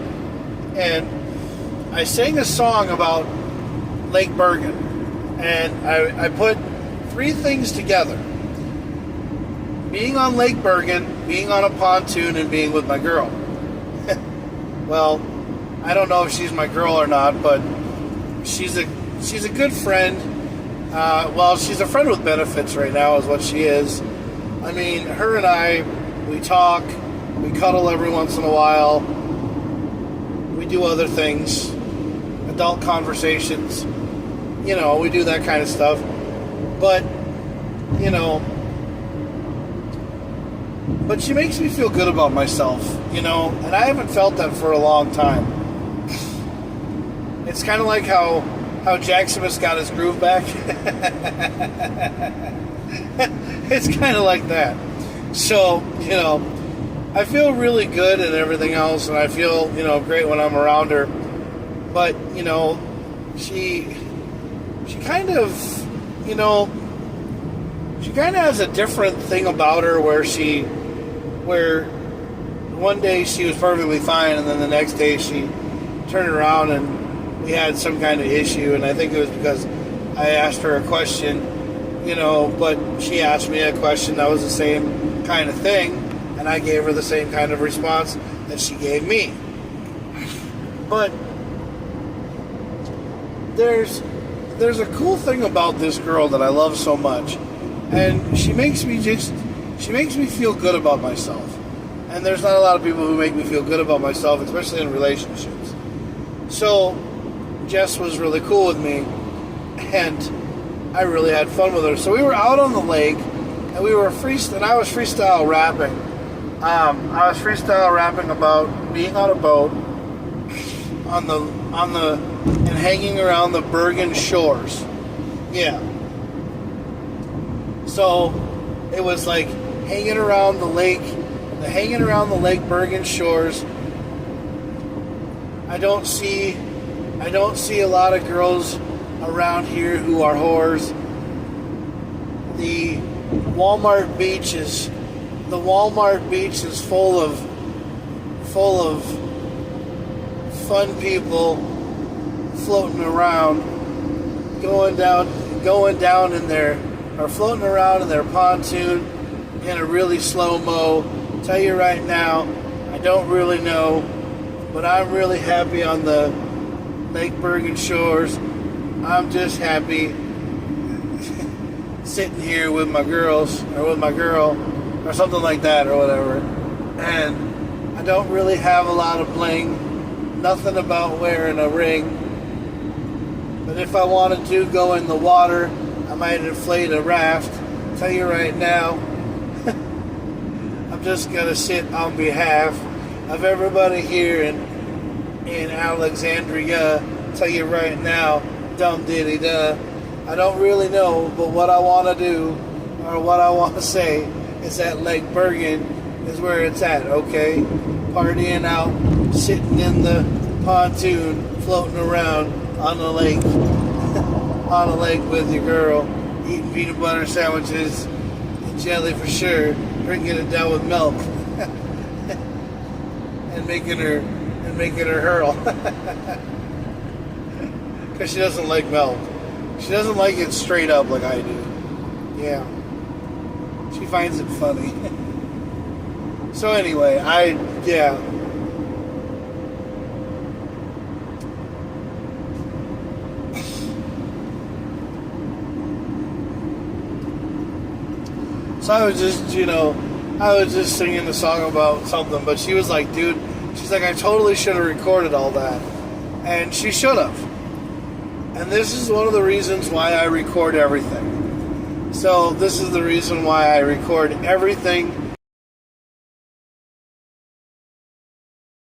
And I sang a song about Lake Bergen. And I put three things together: being on Lake Bergen, being on a pontoon, and being with my girl. Well, I don't know if she's my girl or not, but she's a good friend. Well, she's a friend with benefits right now is what she is. I mean, her and I, we talk, we cuddle every once in a while, we do other things, adult conversations, we do that kind of stuff. But, but she makes me feel good about myself, and I haven't felt that for a long time. It's kind of like how JakKlauZ got his groove back. It's kind of like that. So, I feel really good and everything else, and I feel, great when I'm around her. But, she kind of, she kind of has a different thing about her where one day she was perfectly fine, and then the next day she turned around and we had some kind of issue, and I think it was because I asked her a question, but she asked me a question that was the same kind of thing, and I gave her the same kind of response that she gave me. But there's a cool thing about this girl that I love so much, and she makes me feel good about myself. And there's not a lot of people who make me feel good about myself, especially in relationships. So Jess was really cool with me, and I really had fun with her. So we were out on the lake, and I was freestyle rapping. I was freestyle rapping about being on a boat and hanging around the Bergen shores. Yeah. So it was like hanging around the Lake Bergen shores. I don't see a lot of girls around here who are whores. The Walmart beach is full of fun people floating around, going down in their, or floating around in their pontoon in a really slow-mo. Tell you right now, I don't really know, but I'm really happy on the Lake Bergen shores. I'm just happy sitting here with my girls, or with my girl, or something like that, or whatever. And I don't really have a lot of bling, nothing about wearing a ring. But if I wanted to go in the water, I might inflate a raft. Tell you right now, I'm just gonna sit on behalf of everybody here in Alexandria. Tell you right now, dum diddy duh. I don't really know, but what I want to do, or what I want to say, is that Lake Bergen is where it's at, okay? Partying out, sitting in the pontoon, floating around on the lake, on the lake with your girl, eating peanut butter sandwiches, and jelly for sure, drinking it down with milk, and making her hurl, because she doesn't like milk. She doesn't like it straight up like I do. Yeah. She finds it funny. So anyway, yeah. So I was just singing the song about something, but she was like, dude, she's like, I totally should have recorded all that. And she should have. And this is one of the reasons why I record everything. So this is the reason why I record everything.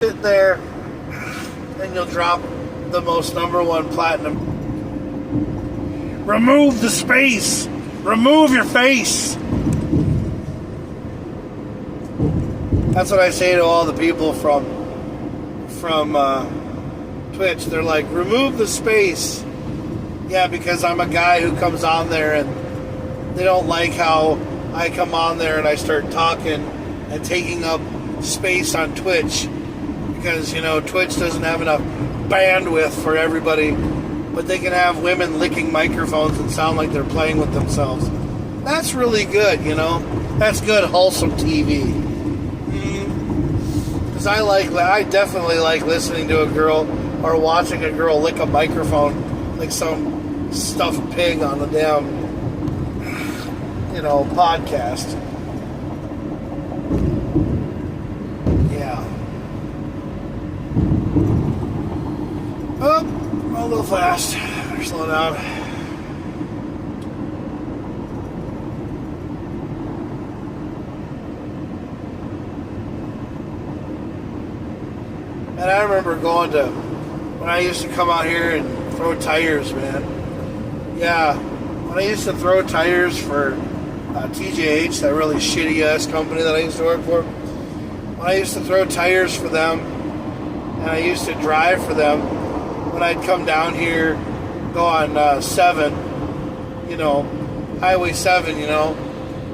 Sit there and you'll drop the most #1 platinum. Remove the space. Remove your face. That's what I say to all the people from Twitch. They're like, remove the space. Yeah, because I'm a guy who comes on there and They don't like how I come on there and I start talking and taking up space on Twitch because, Twitch doesn't have enough bandwidth for everybody, but they can have women licking microphones and sound like they're playing with themselves. That's really good, That's good, wholesome TV. Because I definitely like listening to a girl or watching a girl lick a microphone like some stuffed pig on the damn, podcast. Yeah. Oh, a little fast. Better slow down. And I remember when I used to come out here and throw tires, man. Yeah, when I used to throw tires for TJH, that really shitty ass company that I used to work for. When I used to throw tires for them, and I used to drive for them, when I'd come down here, go on 7, Highway 7,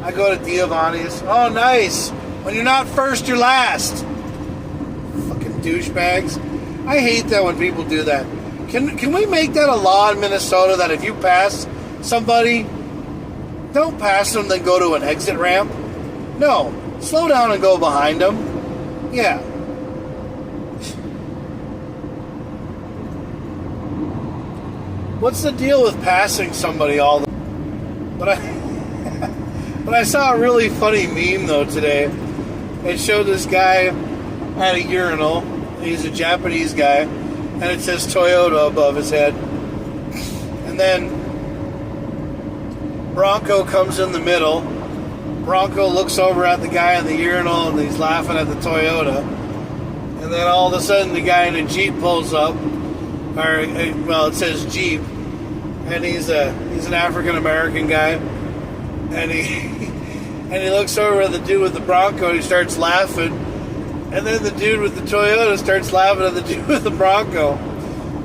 I go to Giovanni's. Oh, nice. When you're not first, you're last. Fucking douchebags. I hate that when people do that. Can we make that a law in Minnesota that if you pass somebody, don't pass them, then go to an exit ramp? No. Slow down and go behind them. Yeah. What's the deal with passing somebody all the... But I saw a really funny meme, though, today. It showed this guy at a urinal. He's a Japanese guy. And it says Toyota above his head. And then Bronco comes in the middle. Bronco looks over at the guy in the urinal and he's laughing at the Toyota. And then all of a sudden the guy in a Jeep pulls up. It says Jeep. And he's an African American guy. And he looks over at the dude with the Bronco and he starts laughing. And then the dude with the Toyota starts laughing at the dude with the Bronco.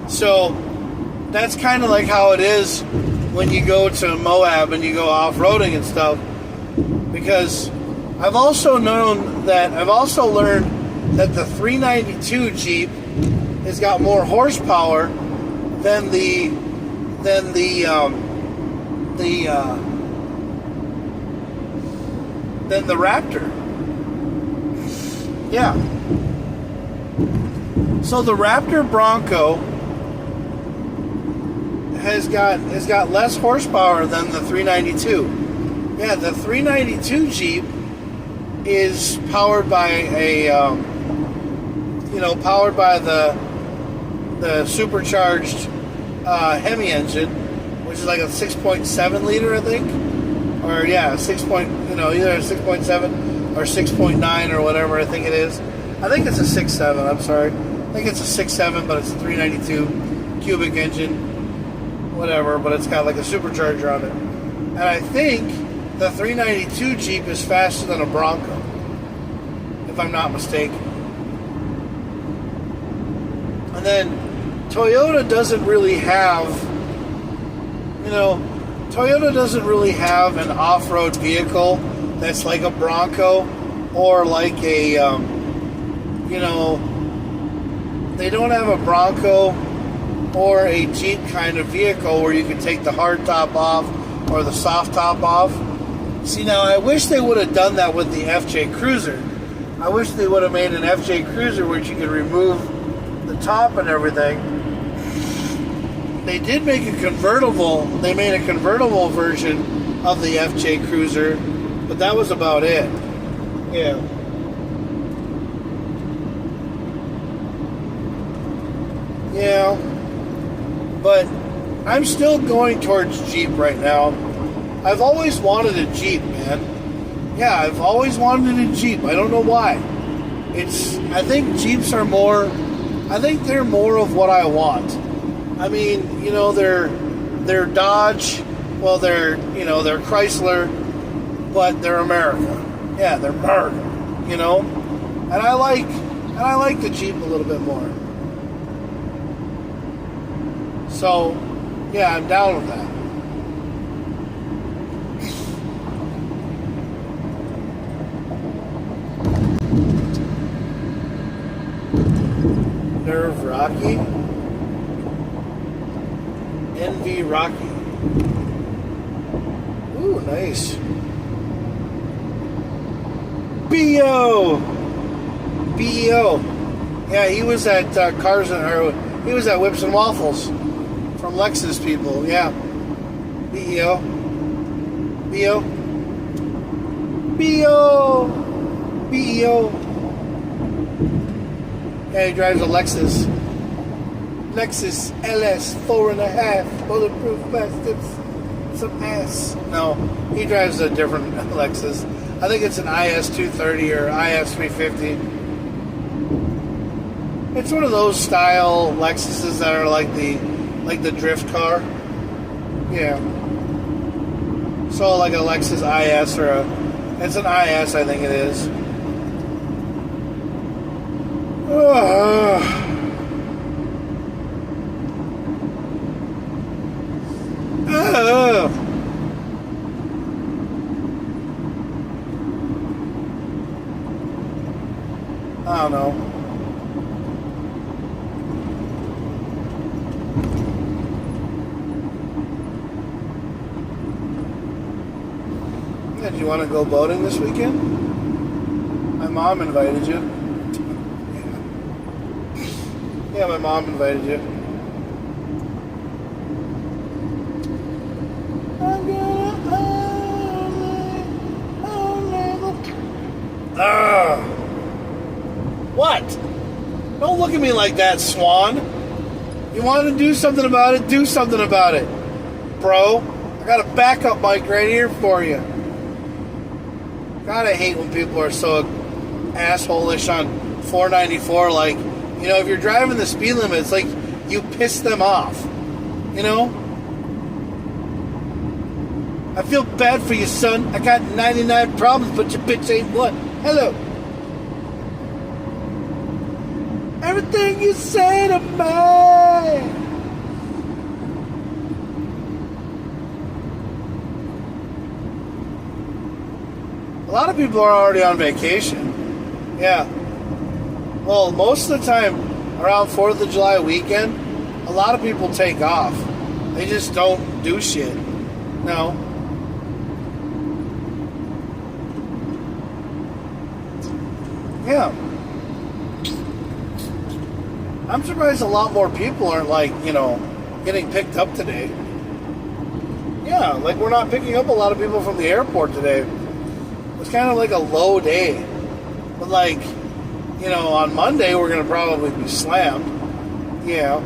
So that's kind of like how it is when you go to Moab and you go off-roading and stuff. Because I've also learned that the 392 Jeep has got more horsepower than the Raptor. Yeah. So the Raptor Bronco has got less horsepower than the 392. Yeah, the 392 Jeep is powered by the supercharged Hemi engine, which is like a 6.7 liter, I think, or either a 6.7 or 6.9 or whatever I think it is. I think it's a 6.7. I'm sorry, I think it's a 6.7, but it's a 392 cubic engine, whatever. But it's got like a supercharger on it, and I think the 392 Jeep is faster than a Bronco, if I'm not mistaken. And then Toyota doesn't really have, an off-road vehicle that's like a Bronco or like a, they don't have a Bronco or a Jeep kind of vehicle where you can take the hard top off or the soft top off. See, now I wish they would have done that with the FJ Cruiser. I wish they would have made an FJ Cruiser where you could remove the top and everything. They did make a convertible. They made a convertible version of the FJ Cruiser, but that was about it. Yeah. Yeah. But I'm still going towards Jeep right now. I've always wanted a Jeep, man. Yeah, I've always wanted a Jeep. I don't know why. I think Jeeps are they're more of what I want. I mean, they're Dodge, well, they're Chrysler, but they're America. Yeah, they're America, And I like the Jeep a little bit more. So, yeah, I'm down with that. Rocky. NV Rocky. Ooh, nice. BEO. BEO. Yeah, he was at Cars and or he was at Whips and Waffles from Lexus people. Yeah. BEO. BEO. BEO. BEO. Yeah, he drives a Lexus. Lexus LS 4.5 bulletproof plastics. Some ass. No, he drives a different Lexus. I think it's an IS 230 or IS 350. It's one of those style Lexuses that are like the drift car. Yeah. So like a Lexus IS or it's an IS, I think it is. I don't know. Yeah, do you want to go boating this weekend? My mom invited you. Yeah, my mom invited you. What? Don't look at me like that, Swan. You want to do something about it? Do something about it, bro. I got a backup mic right here for you. God, I hate when people are so asshole-ish on 494. Like, you know, if you're driving the speed limit, it's like you piss them off. You know? I feel bad for you, son. I got 99 problems, but your bitch ain't one. Hello. Everything you say to me. A lot of people are already on vacation. Yeah. Well, most of the time, around 4th of July weekend, a lot of people take off. They just don't do shit. No. Yeah. I'm surprised a lot more people aren't, like, you know, getting picked up today. Yeah, like we're not picking up a lot of people from the airport today. It's kind of like a low day. But, like, you know, on Monday we're going to probably be slammed. Yeah.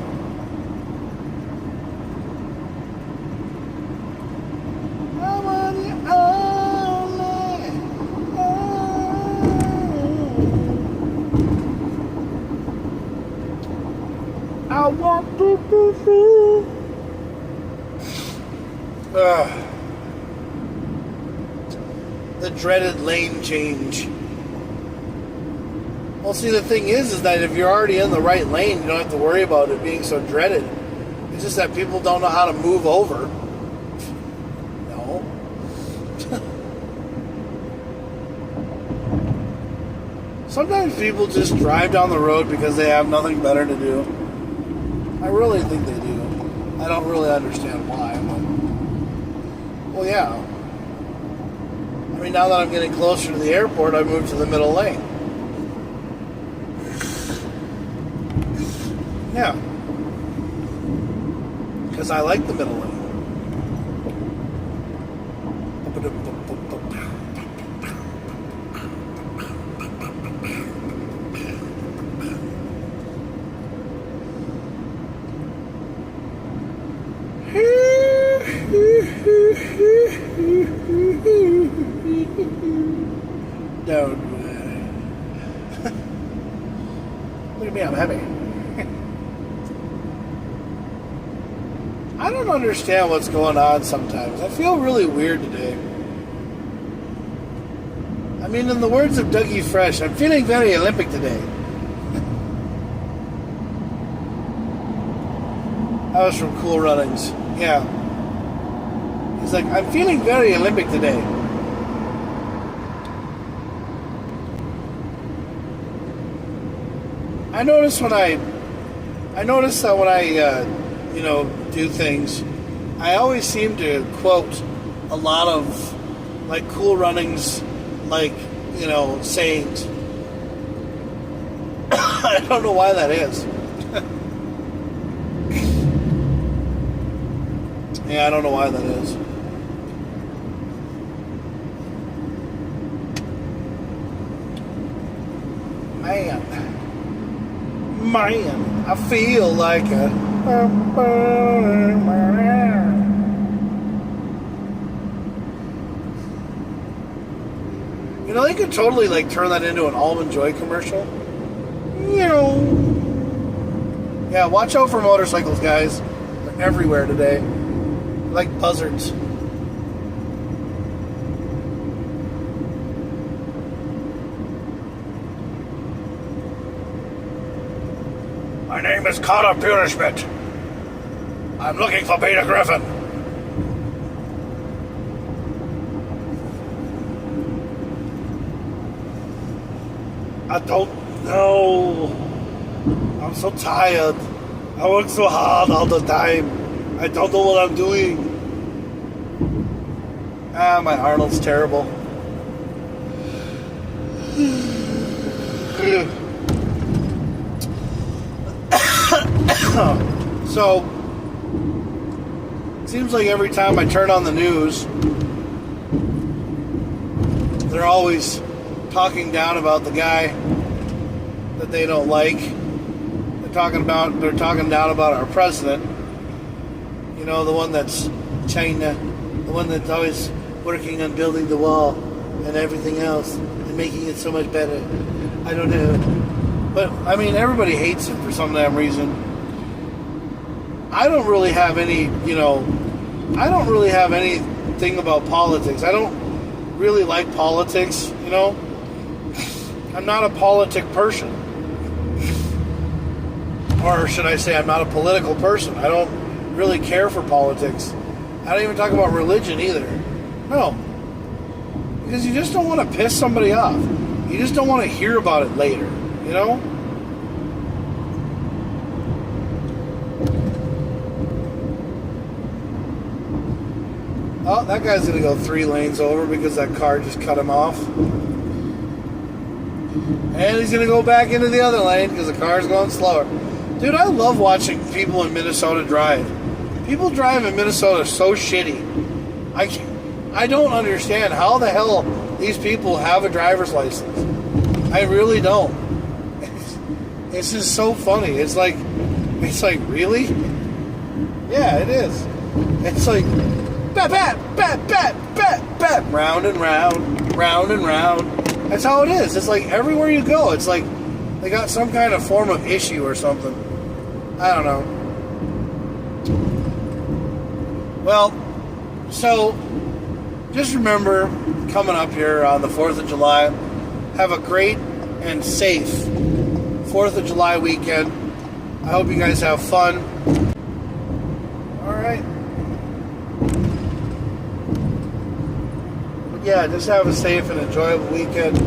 I want to be free. The dreaded lane change. Well, see, the thing is that if you're already in the right lane, you don't have to worry about it being so dreaded. It's just that people don't know how to move over. No. Sometimes people just drive down the road because they have nothing better to do. I really think they do. I don't really understand why. But, well, yeah. I mean, now that I'm getting closer to the airport, I moved to the middle lane. Yeah. Because I like the middle lane. Don't do that. Look at me, I'm heavy. I don't understand what's going on sometimes. I feel really weird today. I mean, in the words of Dougie Fresh, I'm feeling very Olympic today. That was from Cool Runnings. Yeah. He's like, I'm feeling very Olympic today. I notice when I I notice that when I, do things, I always seem to quote a lot of like Cool Runnings, like, sayings. I don't know why that is. Yeah, I don't know why that is. Man, I feel like a... They could totally like turn that into an Almond Joy commercial. Yeah, watch out for motorcycles, guys. They're everywhere today. They're like buzzards. My name is Carter Purishment. I'm looking for Peter Griffin. I don't know. I'm so tired. I work so hard all the time. I don't know what I'm doing. My Arnold's terrible. So, it seems like every time I turn on the news, they're always talking down about the guy that they don't like. They're talking down about our president. The one that's China, the one that's always working on building the wall and everything else and making it so much better. I don't know. But, everybody hates him for some damn reason. I don't really have any, I don't really have anything about politics. I don't really like politics, I'm not a politic person. Or should I say I'm not a political person. I don't really care for politics. I don't even talk about religion either. No. Because you just don't want to piss somebody off. You just don't want to hear about it later, Oh, that guy's going to go 3 lanes over because that car just cut him off. And he's going to go back into the other lane because the car's going slower. Dude, I love watching people in Minnesota drive. People drive in Minnesota so shitty. I don't understand how the hell these people have a driver's license. I really don't. It's just so funny. It's like, really? Yeah, it is. It's like, bat, bat, bat, bat, bat, bat, round and round, round and round. That's how it is. It's like everywhere you go, it's like they got some kind of form of issue or something. I don't know. Well, so just remember, coming up here on the 4th of July, have a great and safe 4th of July weekend. I hope you guys have fun. All right. Yeah, just have a safe and enjoyable weekend.